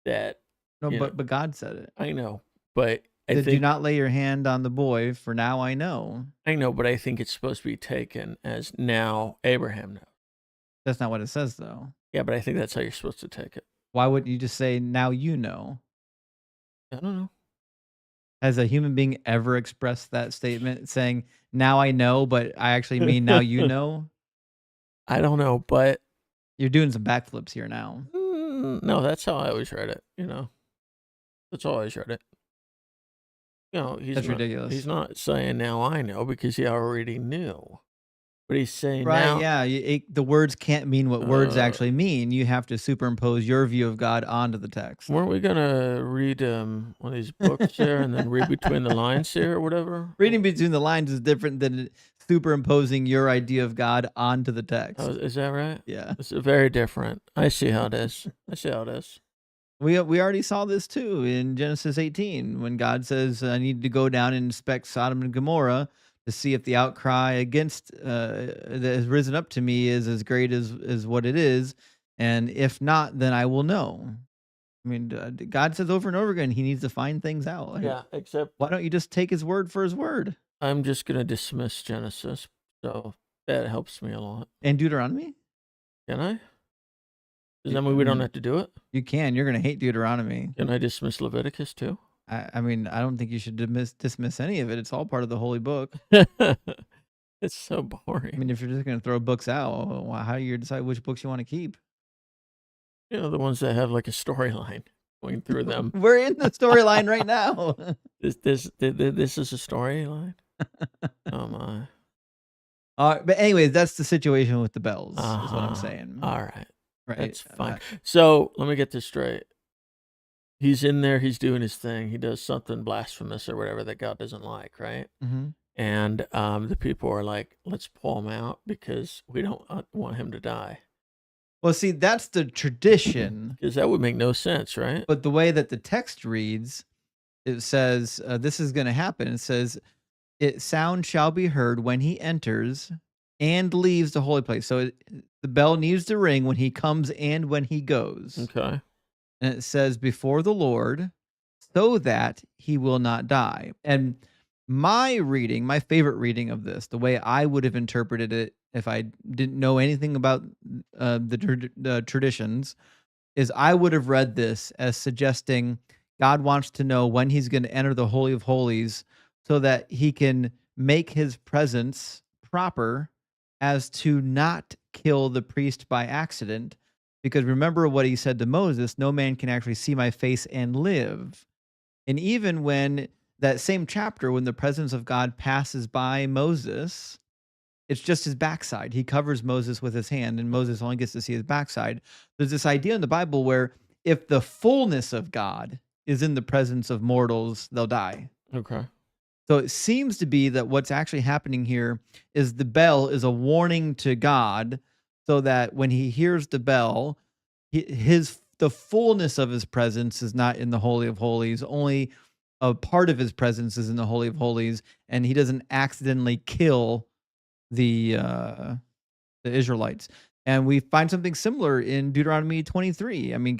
that. No, You know, but God said it. I know, but I Said, "Do think not lay your hand on the boy, for now I know." I know, but I think it's supposed to be taken as now Abraham knows. That's not what it says, though. Yeah, but I think that's how you're supposed to take it. Why wouldn't you just say, "Now you know"? I don't know. Has a human being ever expressed that statement saying, "Now I know," but I actually mean, "Now you know"? I don't know, but You're doing some backflips here now. no, that's how I always read it. That's how I always read it. That's ridiculous. He's not saying now I know because he already knew, but he's saying Right, now. yeah, the words can't mean what words actually mean. You have to superimpose your view of God onto the text. Weren't we gonna read one of these books here and then read between the lines here or whatever? Reading between the lines is different than superimposing your idea of God onto the text. Oh, is that right? Yeah. It's very different. I see how it is. I see how it is. We already saw this too in Genesis 18 when God says, "I need to go down and inspect Sodom and Gomorrah to see if the outcry against that has risen up to me is as great as what it is, and if not, then I will know." I mean, God says over and over again He needs to find things out. Like, Yeah, except why don't you just take His word for His word? I'm just gonna dismiss Genesis, so that helps me a lot. And Deuteronomy, Can I? Does that mean we don't have to do it? you can. You're gonna hate Deuteronomy. Can I dismiss Leviticus too? I mean, I don't think you should dismiss any of it. It's all part of the holy book. It's so I boring. mean, if you're just going to throw books out, how do you decide which books you want to keep? The ones that have like a storyline going through them. We're in the storyline right now. This is a storyline. Oh my. But anyways, that's the situation with the bells, is what I'm Uh-huh. saying. All right. Right. That's fine. So let me get this straight. He's in there. He's doing his thing. He does something blasphemous or whatever that God doesn't like, right? Mhm. And the people are like, let's pull him out because we don't want him to die. Well, see, that's the tradition. Because that would make no sense, right? But the way that the text reads, it says, this is going to happen. It says, sound shall be heard when he enters and leaves the holy place. So the bell needs to ring when he comes and when he goes. Okay. And it says, before the Lord, so that he will not die. And my favorite reading of this, the way I would have interpreted it if I didn't know anything about the traditions, is I would have read this as suggesting God wants to know when he's going to enter the Holy of Holies so that he can make his presence proper as to not kill the priest by accident. Because remember what he said to Moses, no man can actually see my face and live. And even when that same chapter, when the presence of God passes by Moses, it's just his backside. He covers Moses with his hand, and Moses only gets to see his backside. There's this idea in the Bible where if the fullness of God is in the presence of mortals, they'll die. Okay. So it seems to be that what's actually happening here is the bell is a warning to God so that when he hears the bell, the fullness of his presence is not in the Holy of Holies. Only a part of his presence is in the Holy of Holies, and he doesn't accidentally kill the Israelites. And we find something similar in Deuteronomy 23. I mean,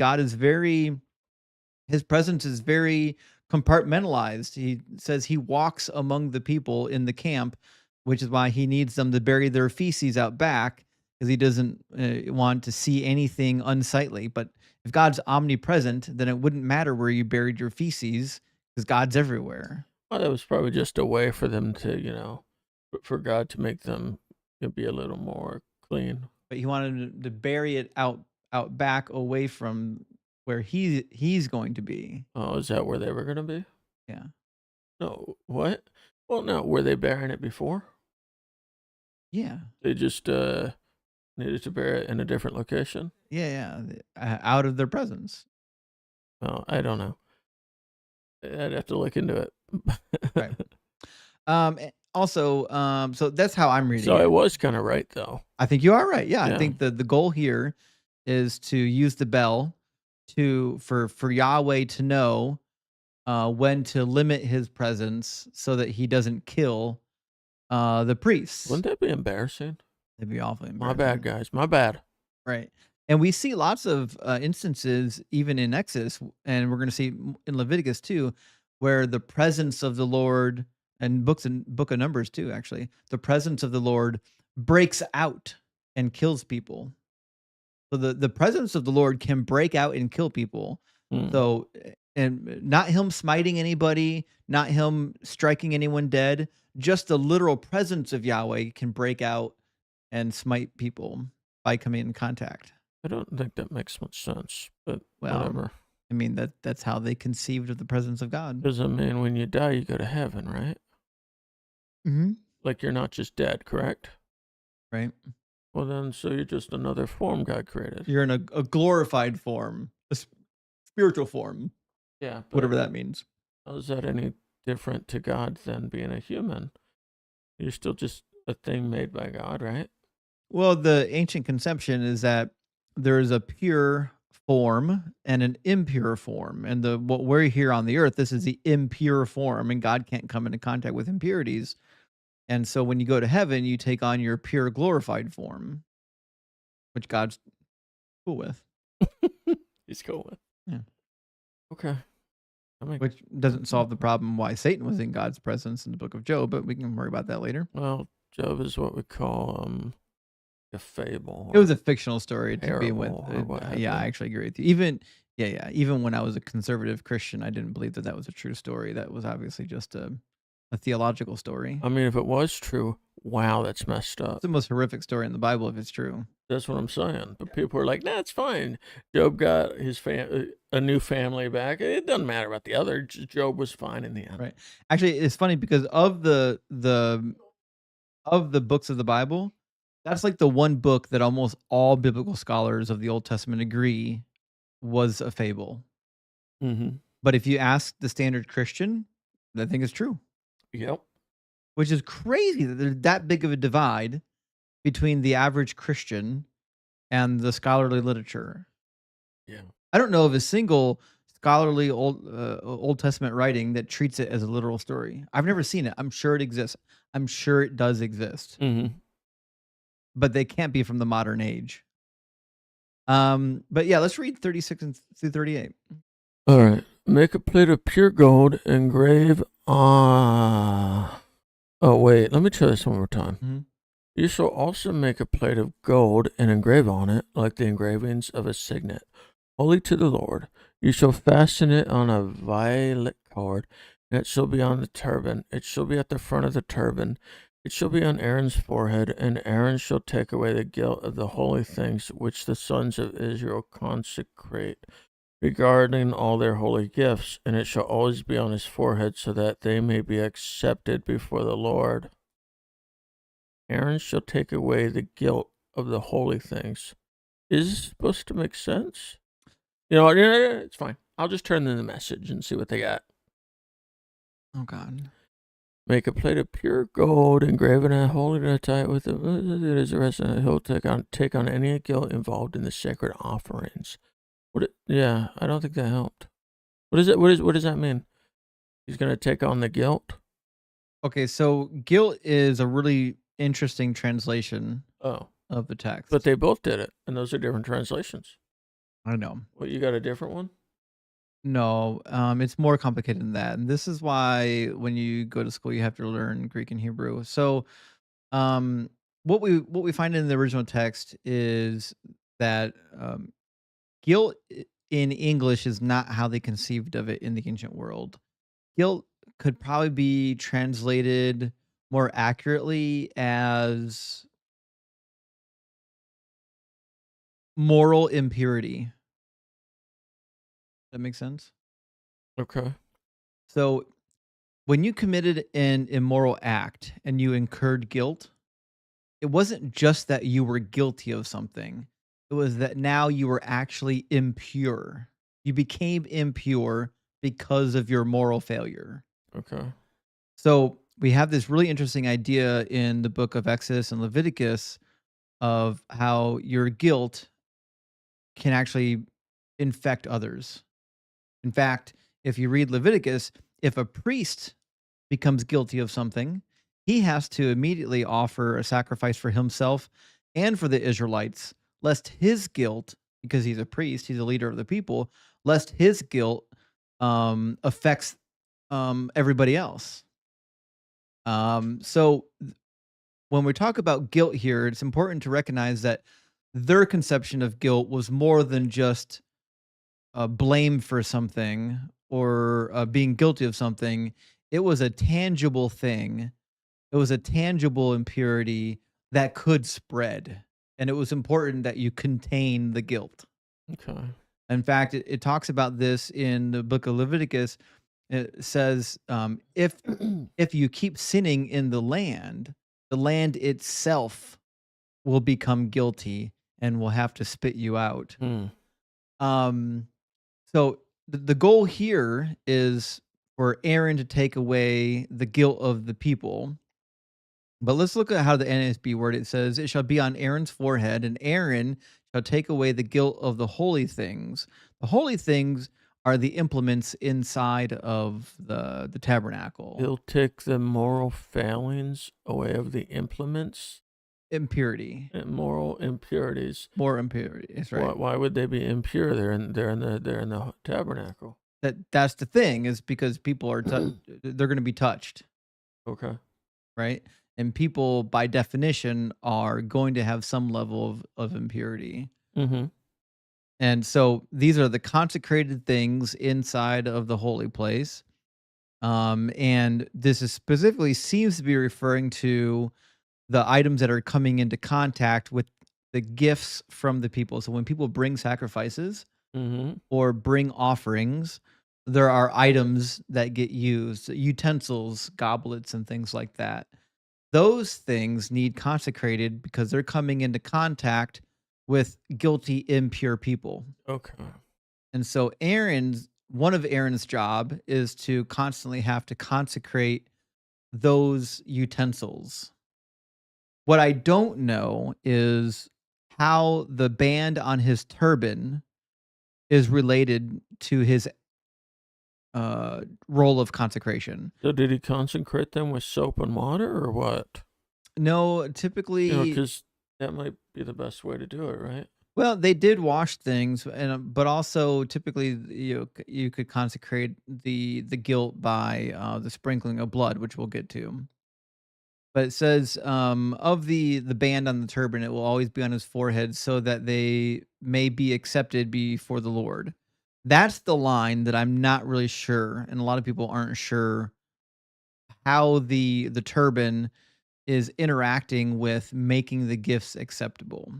his presence is very compartmentalized. He says he walks among the people in the camp, which is why he needs them to bury their feces out back, because he doesn't want to see anything unsightly. But if God's omnipresent, then it wouldn't matter where you buried your feces, because God's everywhere. Well, that was probably just a way for them to, for God to make them be a little more clean. But he wanted to bury it out back away from where he's going to be. Oh, is that where they were going to be? Yeah. No, what? Well, no, were they burying it before? Yeah. They just needed to bury it in a different location? Yeah, out of their presence. Oh, I don't know. I'd have to look into it. Right. Also, so that's how I'm reading So I it. was kind of right, though. I think you are right. Yeah, I Yeah. think the goal here is to use the bell for Yahweh to know when to limit his presence so that he doesn't kill the priests. Wouldn't that be embarrassing? That'd be awfully My embarrassing. bad, guys. My bad. Right. And we see lots of instances, even in Exodus, and we're going to see in Leviticus too, where the presence of the Lord, and book of Numbers too, actually, the presence of the Lord breaks out and kills people. So the presence of the Lord can break out and kill people. Hmm. So, and not him smiting anybody, not him striking anyone dead, just the literal presence of Yahweh can break out and smite people by coming in contact. I don't think that makes much sense, but Well, whatever. I mean that's how they conceived of the presence of God. Because, I mean, when you die, you go to heaven, right? Mm-hmm. Like, you're not just dead, correct? Right. Well, then, so you're just another form God created. You're in a glorified form, a spiritual form, Yeah. But whatever that means. how is that any different to God than being a human? You're still just a thing made by God, right? Well, the ancient conception is that there is a pure form and an impure form, and the what we're here on the earth, this is the impure form, and God can't come into contact with impurities. And so when you go to heaven, you take on your pure glorified form, which God's cool with. He's cool with. Yeah. Okay. Which doesn't solve the problem why Satan was in God's presence in the book of Job, but we can worry about that later. Well, Job is what we call a fable. It was a fictional story to be with. parable or what have Yeah, you. I actually agree with you. Even when I was a conservative Christian, I didn't believe that that was a true story. That was obviously just a theological story. I mean, if it was true, wow, that's messed up. It's the most horrific story in the Bible if it's true. That's what I'm saying. But people are like, nah, it's fine. Job got his a new family back. It doesn't matter about the other. Job was fine in the end. Right. Actually, it's funny because of the books of the Bible, that's like the one book that almost all biblical scholars of the Old Testament agree was a fable. Mm-hmm. But if you ask the standard Christian, they think it's true. Yep. Which is crazy that there's that big of a divide between the average Christian and the scholarly literature. Yeah. I don't know of a single scholarly Old Testament writing that treats it as a literal story. I've never seen it. I'm sure it exists. I'm sure it does exist, Mm-hmm. but they can't be from the modern age. But yeah, let's read 36 through 38. All right. Make a plate of pure gold, engrave on. Oh, wait. Let me try this one more time. Mhm. You shall also make a plate of gold and engrave on it, like the engravings of a signet, holy to the Lord. You shall fasten it on a violet cord, and it shall be on the turban. It shall be at the front of the turban. It shall be on Aaron's forehead, and Aaron shall take away the guilt of the holy things which the sons of Israel consecrate regarding all their holy gifts, and it shall always be on his forehead, so that they may be accepted before the Lord. Aaron shall take away the guilt of the holy things. Is this supposed to make sense? You know what? It's fine. I'll just turn in the message and see what they got. Oh God. Make a plate of pure gold, engrave it and hold it tight with it. It is the rest, and he'll take on any guilt involved in the sacred offerings. Yeah, I don't think that helped. What is it? What does that mean? He's gonna take on the guilt. Okay, so guilt is a really interesting translation Oh, of the text. but they both did it, and those are different translations. I know. What, you got a different one? No, it's more complicated than that. And this is why when you go to school, you have to learn Greek and Hebrew. So, what we find in the original text is that guilt in English is not how they conceived of it in the ancient world. Guilt could probably be translated more accurately as moral impurity. That makes sense? Okay. So, when you committed an immoral act and you incurred guilt, it wasn't just that you were guilty of something. It was that now you were actually impure. You became impure because of your moral failure. Okay. So we have this really interesting idea in the book of Exodus and Leviticus of how your guilt can actually infect others. In fact, if you read Leviticus, if a priest becomes guilty of something, he has to immediately offer a sacrifice for himself and for the Israelites, lest his guilt, because he's a priest, he's a leader of the people, lest his guilt affects everybody else. So when we talk about guilt here, it's important to recognize that their conception of guilt was more than just blame for something or being guilty of something. It was a tangible thing. It was a tangible impurity that could spread. And it was important that you contain the guilt. Okay. In fact, it talks about this in the book of Leviticus. It says, if you keep sinning in the land itself will become guilty and will have to spit you out. Hmm. Um, so the goal here is for Aaron to take away the guilt of the people. But let's look at how the NSB word it says, it shall be on Aaron's forehead, and Aaron shall take away the guilt of the holy things. The holy things are the implements inside of the tabernacle. He'll take the moral failings away of the implements Impurity. and moral impurities. More impurity. That's right. Why would they be impure? They're in the tabernacle. That's the thing, is because people are they're going to be touched, Okay. right? And people by definition are going to have some level of impurity. Mm-hmm. And so these are the consecrated things inside of the holy place. And this is specifically seems to be referring to the items that are coming into contact with the gifts from the people. So when people bring sacrifices Mm-hmm. or bring offerings, there are items that get used, utensils, goblets, and things like that. Those things need consecrated because they're coming into contact with guilty, impure people. Okay. And so one of Aaron's job is to constantly have to consecrate those utensils. What I don't know is how the band on his turban is related to his role of consecration. So did he consecrate them with soap and water or what? No, typically, Because that might be the best way to do it, right? well, they did wash things, but also typically you could consecrate the guilt by the sprinkling of blood, which we'll get to. But it says, of the band on the turban, it will always be on his forehead so that they may be accepted before the Lord. That's the line that I'm not really sure, and a lot of people aren't sure how the turban is interacting with making the gifts acceptable.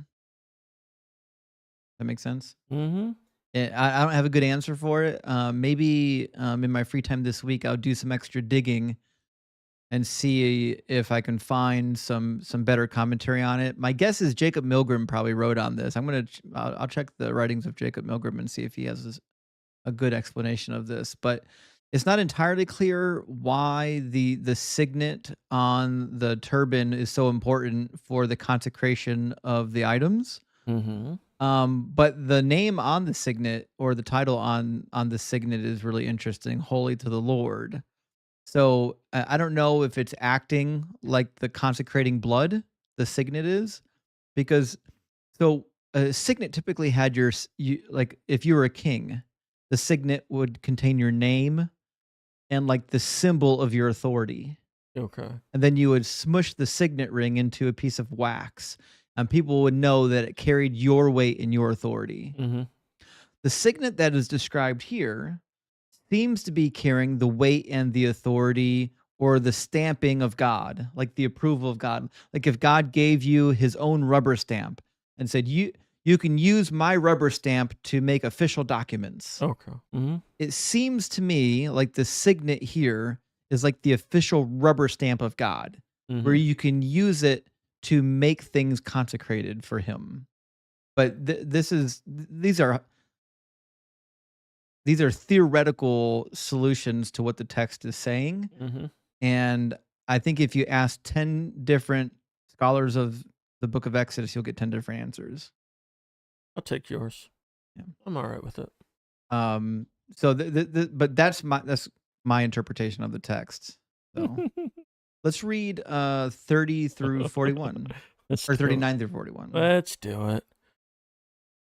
That makes sense? Mm-hmm. I don't have a good answer for it. Maybe in my free time this week, I'll do some extra digging and see if I can find some better commentary on it. My guess is Jacob Milgrim probably wrote on this. I'll check the writings of Jacob Milgrim and see if he has a good explanation of this. But it's not entirely clear why the signet on the turban is so important for the consecration of the items. Mm-hmm. But the name on the signet, or the title on the signet, is really interesting. Holy to the Lord. So I don't know if it's acting like the consecrating blood, the signet is, because so a signet typically had like if you were a king, the signet would contain your name and like the symbol of your authority. Okay. And then you would smush the signet ring into a piece of wax, and people would know that it carried your weight and your authority. Mm-hmm. The signet that is described here seems to be carrying the weight and the authority or the stamping of God, like the approval of God. Like if God gave you his own rubber stamp and said, you can use my rubber stamp to make official documents. Okay. Mm-hmm. It seems to me like the signet here is like the official rubber stamp of God, where Mm-hmm. you can use it to make things consecrated for him. But these are theoretical solutions to what the text is saying. Mm-hmm. And I think if you ask 10 different scholars of the book of Exodus, you'll get 10 different answers. I'll take yours. Yeah. I'm all right with it. So but that's my interpretation of the text. So let's read 30 through 41 Let's or do it. 39 through 41. Let's do it.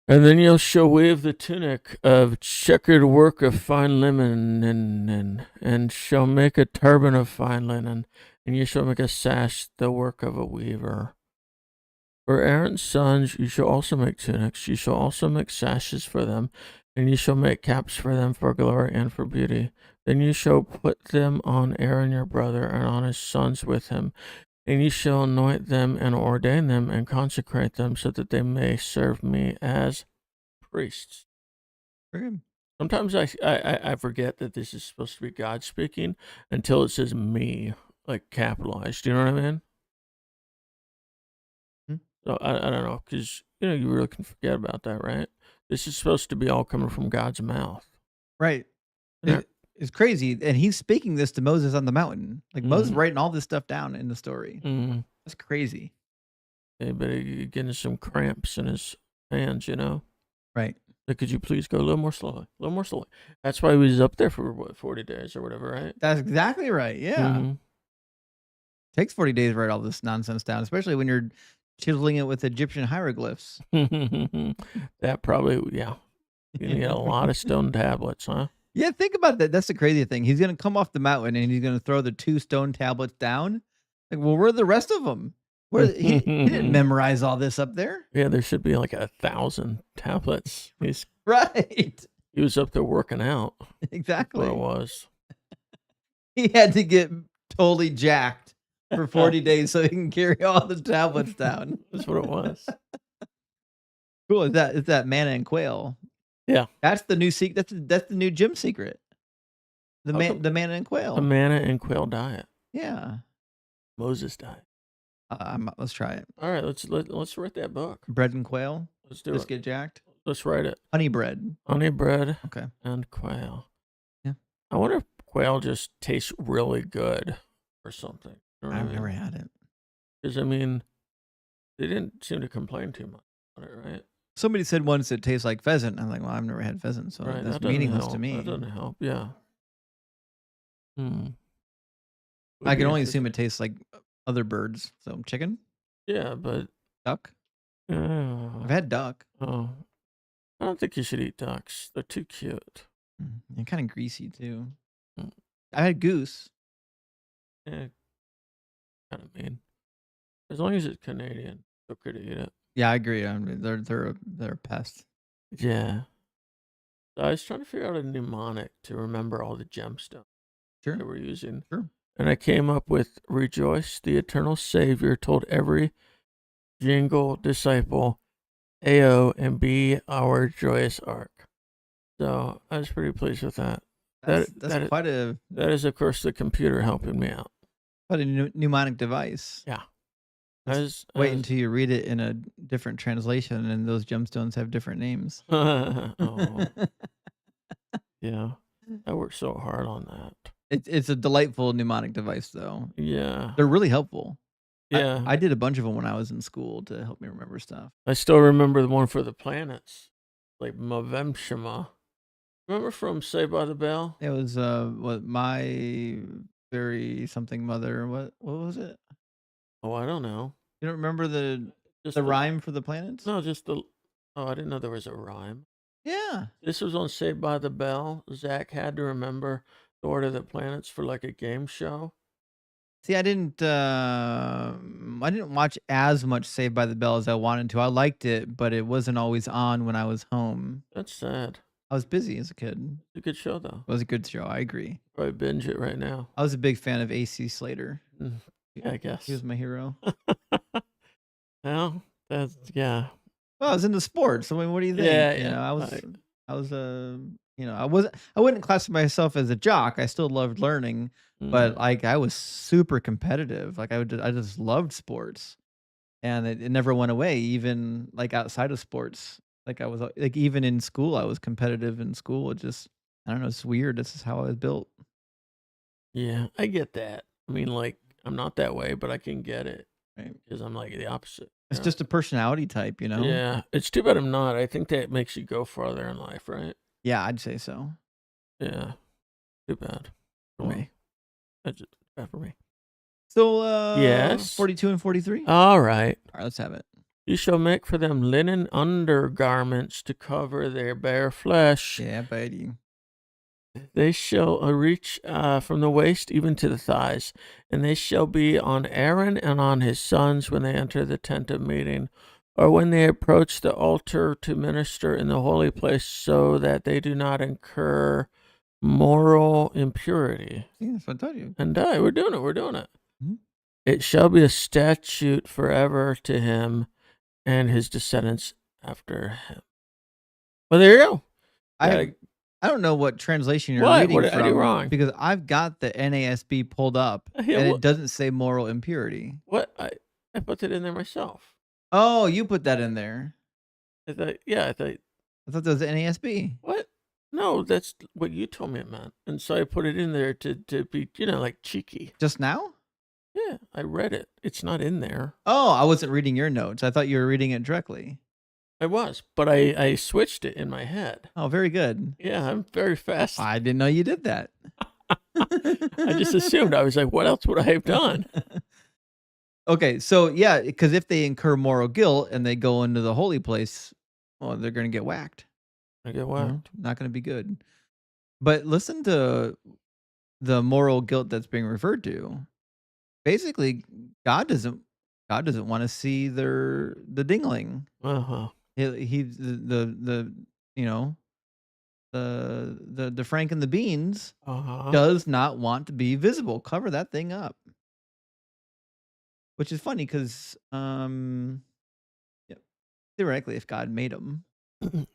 And then you shall weave the tunic of checkered work of fine linen, and shall make a turban of fine linen, and you shall make a sash the work of a weaver. For Aaron's sons you shall also make tunics, you shall also make sashes for them, and you shall make caps for them for glory and for beauty. Then you shall put them on Aaron your brother and on his sons with him, and you shall anoint them and ordain them and consecrate them so that they may serve me as priests. Very good. Sometimes I forget that this is supposed to be God speaking until it says me, like capitalized. Do you know what I mean? Hmm. So I don't know, because you really can forget about that, right? This is supposed to be all coming from God's mouth. Right. Yeah. It's crazy. And he's speaking this to Moses on the mountain. Like Moses Mhm. writing all this stuff down in the story. Mm-hmm. That's crazy. Hey, but he's getting some cramps in his hands, Right. Like, could you please go a little more slowly? A little more slowly. That's why he was up there for, 40 days or whatever, right? That's exactly right. Yeah. Mhm. Takes 40 days to write all this nonsense down, especially when you're chiseling it with Egyptian hieroglyphs. That probably, yeah. You need a lot of stone tablets, huh? Yeah, think about that. That's the crazy thing. He's going to come off the mountain and he's going to throw the 2 stone tablets down. Like, well, where are the rest of them? He didn't memorize all this up there. Yeah, there should be like 1,000 tablets. Right. He was up there working out. Exactly. That's what it was. He had to get totally jacked for 40 days so he can carry all the tablets down. That's what it was. Cool. Is that manna and quail? Yeah. That's the new secret. That's the new gym secret. The manna and quail. The manna and quail diet. Yeah. Moses diet. Let's try it. All right, let's write that book. Bread and quail. Let's do Just it. get jacked. Let's write it. Honey bread. Honey bread. Okay. And quail. Yeah. I wonder if quail just tastes really good or something. I've never had it. Because they didn't seem to complain too much about it, right? Somebody said once it tastes like pheasant. I'm like, well, I've never had pheasant, so Right, that's that doesn't meaningless help. to me. That doesn't help. Yeah. I can only assume it tastes like other birds. So chicken, Yeah, but duck. I've had duck. oh, I don't think you should eat ducks. They're too cute. And kind of greasy too. Mm. I had goose. Yeah, kind of mean. As long as it's Canadian, it's okay to eat it. Yeah, I agree. I mean, they're a pest. Yeah. So I was trying to figure out a mnemonic to remember all the gemstones Sure. that we're using. Sure. And I came up with rejoice, the eternal Savior told every jingle disciple, AO, and be our joyous ark. So I was pretty pleased with that. That's That is, of course, the computer helping me out. quite a mnemonic device. Yeah. Wait until you read it in a different translation, and those gemstones have different names. Oh, yeah. I worked so hard on that. It's a delightful mnemonic device, though. Yeah. They're really helpful. Yeah. I did a bunch of them when I was in school to help me remember stuff. I still remember the one for the planets, like Mavemshema. Remember from Saved by the Bell? It was what my very something mother. What was it? Oh, I don't know. You don't remember the Just rhyme for the planets? No, just the. Oh, I didn't know there was a rhyme. Yeah. This was on Saved by the Bell. Zach had to remember the order of the planets for like a game show. See, I didn't watch as much Saved by the Bell as I wanted to. I liked it, but it wasn't always on when I was home. That's sad. I was busy as a kid. It's a good show, though. It was a good show. I agree. Probably binge it right now. I was a big fan of AC Slater. Yeah, I guess. He was my hero. Well, that's yeah. Well, I was into sports. I mean, what do you think? Yeah, You yeah. know, I was I wouldn't classify myself as a jock. I still loved learning, but like I was super competitive. Like I just loved sports, and it never went away. Even like outside of sports, like I was like even in school, I was competitive in school. It just I don't know. It's weird. This is how I was built. Yeah, I get that. I mean, like, I'm not that way, but I can get it Right. because I'm like the opposite. It's just a personality type, you know. Yeah, it's too bad I'm not. I think that makes you go farther in life, right? Yeah, I'd say so. Yeah, too bad For me. That's just bad for me. So Yes. 42 and 43. All right. All right, let's have it. You shall make for them linen undergarments to cover their bare flesh. Yeah, buddy. They shall reach from the waist even to the thighs, and they shall be on Aaron and on his sons when they enter the tent of meeting, or when they approach the altar to minister in the holy place, so that they do not incur moral impurity See, that's what I told you. and die. We're doing it. We're doing it. Mhm. It shall be a statute forever to him and his descendants after him. Well, there you go. I don't know what translation you're What? reading What did from I do wrong? because I've got the NASB pulled up Yeah, and what- it doesn't say moral impurity. What? I put it in there myself. Oh, you put that in there. I thought, yeah, I thought, I thought that was the NASB. what? No, that's what you told me it meant. And so I put it in there to be, like cheeky. Just now? Yeah, I read it. It's not in there. Oh, I wasn't reading your notes. I thought you were reading it directly. I was, but I switched it in my head. Oh, very good. Yeah, I'm very fast. I didn't know you did that. I just assumed. I was like, what else would I have done? Okay, so yeah, because if they incur moral guilt and they go into the holy place, well, they're going to get whacked. I get you what? know? Not going to be good. But listen to the moral guilt that's being referred to. Basically, God doesn't want to see the dingling. Uh-huh. He's the you know the Frank and the beans Uh-huh. does not want to be visible. Cover that thing up. Which is funny because theoretically, if God made them,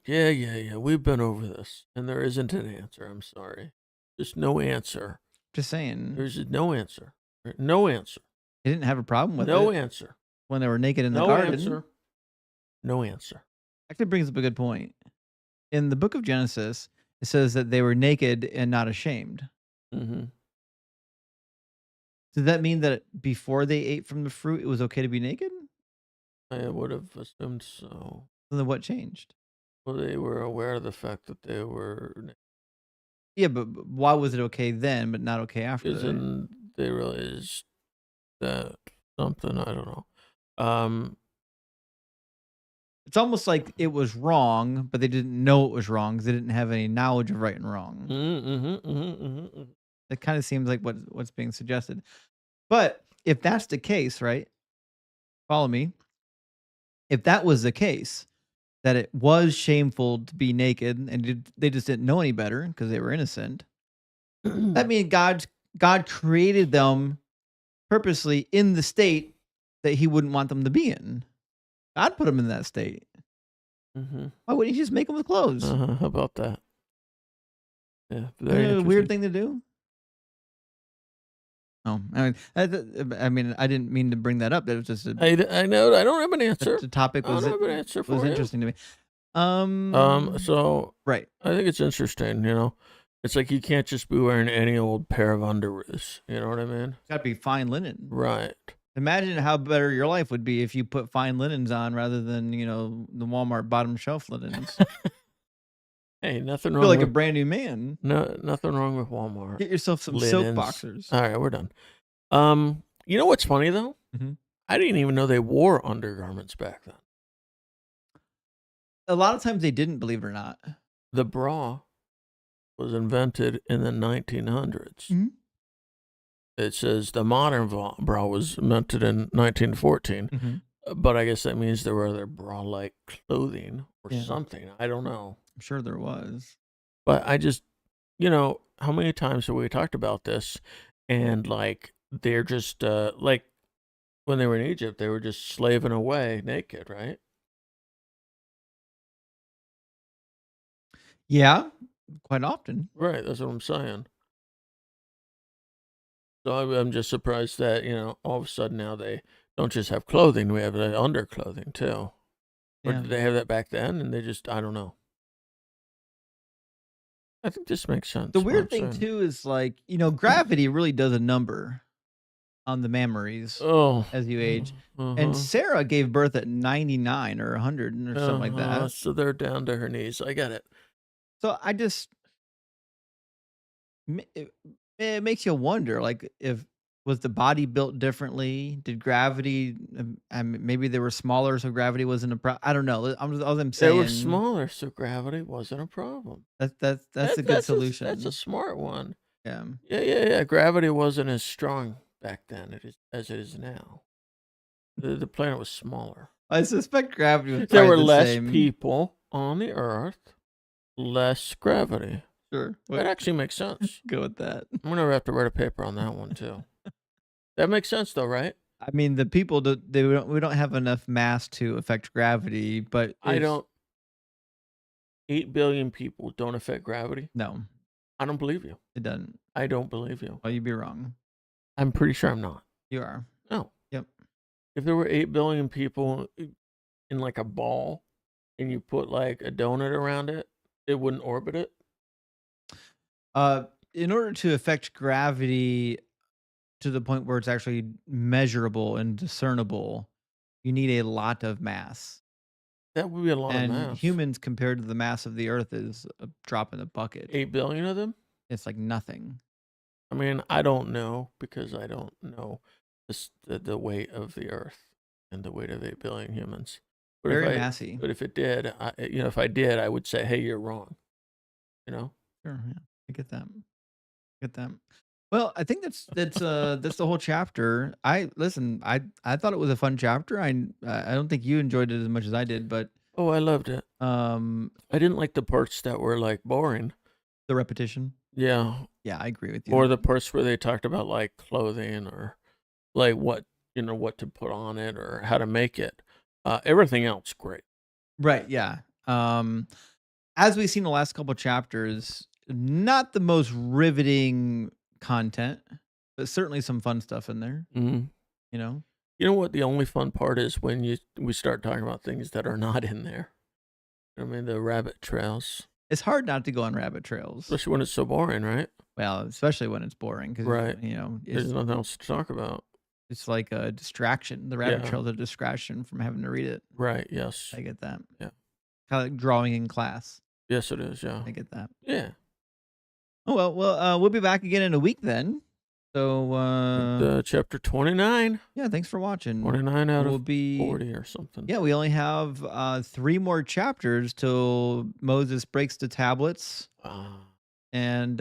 Yeah. We've been over this, and there isn't an answer. I'm sorry. Just no answer. just saying, There's no answer. No answer. he didn't have a problem with No it answer. when they were naked in the No garden. answer. No answer. Actually brings up a good point. In the book of Genesis, it says that they were naked and not ashamed. Mm-hmm. Does that mean that before they ate from the fruit, it was okay to be naked? I would have assumed so. Then what changed? Well, they were aware of the fact that they were, Yeah, but why was it okay then, but not okay after because that? then they realized that something, I don't know. It's almost like it was wrong, but they didn't know it was wrong because they didn't have any knowledge of right and wrong. It kind of seems like what's being suggested. But if that's the case, right? Follow me. If that was the case, that it was shameful to be naked and they just didn't know any better because they were innocent, that means God created them purposely in the state that he wouldn't want them to be in. God put them in that state. Mm-hmm. Why wouldn't he just make them with clothes? How about that? Yeah, Isn't very it a interesting. weird thing to do? Oh, I mean, I didn't mean to bring that up. That was just I know. I don't have an answer. the topic I was don't have an answer for was you. interesting to me. So Right. I think it's interesting. It's like you can't just be wearing any old pair of underoos. You know what I mean? Got to be fine linen. Right. Imagine how better your life would be if you put fine linens on rather than the Walmart bottom shelf linens. Hey, nothing Feel wrong. like a with, brand new man. nothing wrong with Walmart. Get yourself some Linens. silk boxers. All right, we're done. You know what's funny though? Mhm. I didn't even know they wore undergarments back then. A lot of times they didn't, believe it or not. The bra was invented in the 1900s. Mhm. It says the modern bra was invented in 1914, Mm-hmm. but I guess that means there were other bra-like clothing or Yeah. something. I don't know. I'm sure there was. But I just, how many times have we talked about this? And like, they're just, like, when they were in Egypt, they were just slaving away naked, right? Yeah, quite often. Right. That's what I'm saying. So I'm just surprised that, all of a sudden now they don't just have clothing, we have the underclothing too. Or Yeah. did they have that back then and they just, I don't know. I think this makes sense. The what weird I'm thing saying. too is like, gravity really does a number on the memories Oh. as you age. And Uh-huh. Sarah gave birth at 99 or 100 or something like that. So they're down to her knees. I get it. So I just it makes you wonder, like, if was the body built differently? Did gravity, maybe they were smaller, so gravity wasn't a problem. I don't know. All I'm They were saying, smaller, so gravity wasn't a problem. that's a good solution. That's a smart one. Yeah. Yeah. Gravity wasn't as strong back then as it is now. The planet was smaller. I suspect gravity was There probably were the less same. people on the Earth, less gravity. Sure. That actually makes sense. Go with that. I'm gonna have to write a paper on that one too. That makes sense though, right? I mean, the people we don't have enough mass to affect gravity, but I don't. 8 billion people don't affect gravity. No, I don't believe you. it doesn't. I don't believe you. Well, you'd be wrong. I'm pretty sure I'm not. You are. No. Yep. If there were 8 billion people in like a ball and you put like a donut around it, it wouldn't orbit it. In order to affect gravity to the point where it's actually measurable and discernible, you need a lot of mass. That would be a lot of And mass. humans, compared to the mass of the Earth, is a drop in the bucket. 8 billion of them? It's like nothing. I mean, I don't know because I don't know the weight of the Earth and the weight of 8 billion humans. But Very if I, massy. But if it did, if I did, I would say, hey, you're wrong. Sure, yeah, I get that. Get that. Well, I think that's that's the whole chapter. I thought it was a fun chapter. I don't think you enjoyed it as much as I did, but Oh, I loved it. I didn't like the parts that were like boring. the repetition. Yeah. Yeah, I agree with you. Or the parts where they talked about like clothing or like what to put on it or how to make it. Everything else great. Right, yeah. As we've seen the last couple chapters, not the most riveting content, but certainly some fun stuff in there. Mm-hmm. You know what the only fun part is when we start talking about things that are not in there. I mean, the rabbit trails. It's hard not to go on rabbit trails. Especially when it's so boring, right? Well, especially when it's boring because Right. There's There's nothing else to talk about. It's like a distraction. The rabbit trail is a distraction from having to read it. Right, yes. I get that. Yeah. Kind of like drawing in class. Yes, it is, yeah. I get that. Yeah. Oh, well, we'll be back again in a week then. So, chapter 29. yeah, thanks for watching. 29 out We'll of be 40 or something. Yeah, we only have 3 more chapters till Moses breaks the tablets, and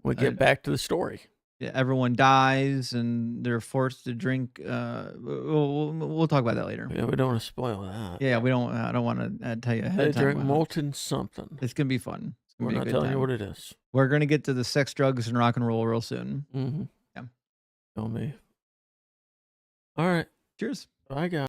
we get back to the story. yeah, everyone dies, and they're forced to drink. We'll talk about that later. Yeah, we don't want to spoil that. Yeah, we don't. I don't want to tell you ahead They of time. drink molten something. It's gonna be fun. It's gonna We're be a not good telling you time. what it is. We're gonna get to the sex, drugs, and rock and roll real soon. Mm-hmm. Yeah. Tell me. All right. Cheers. Bye, guys.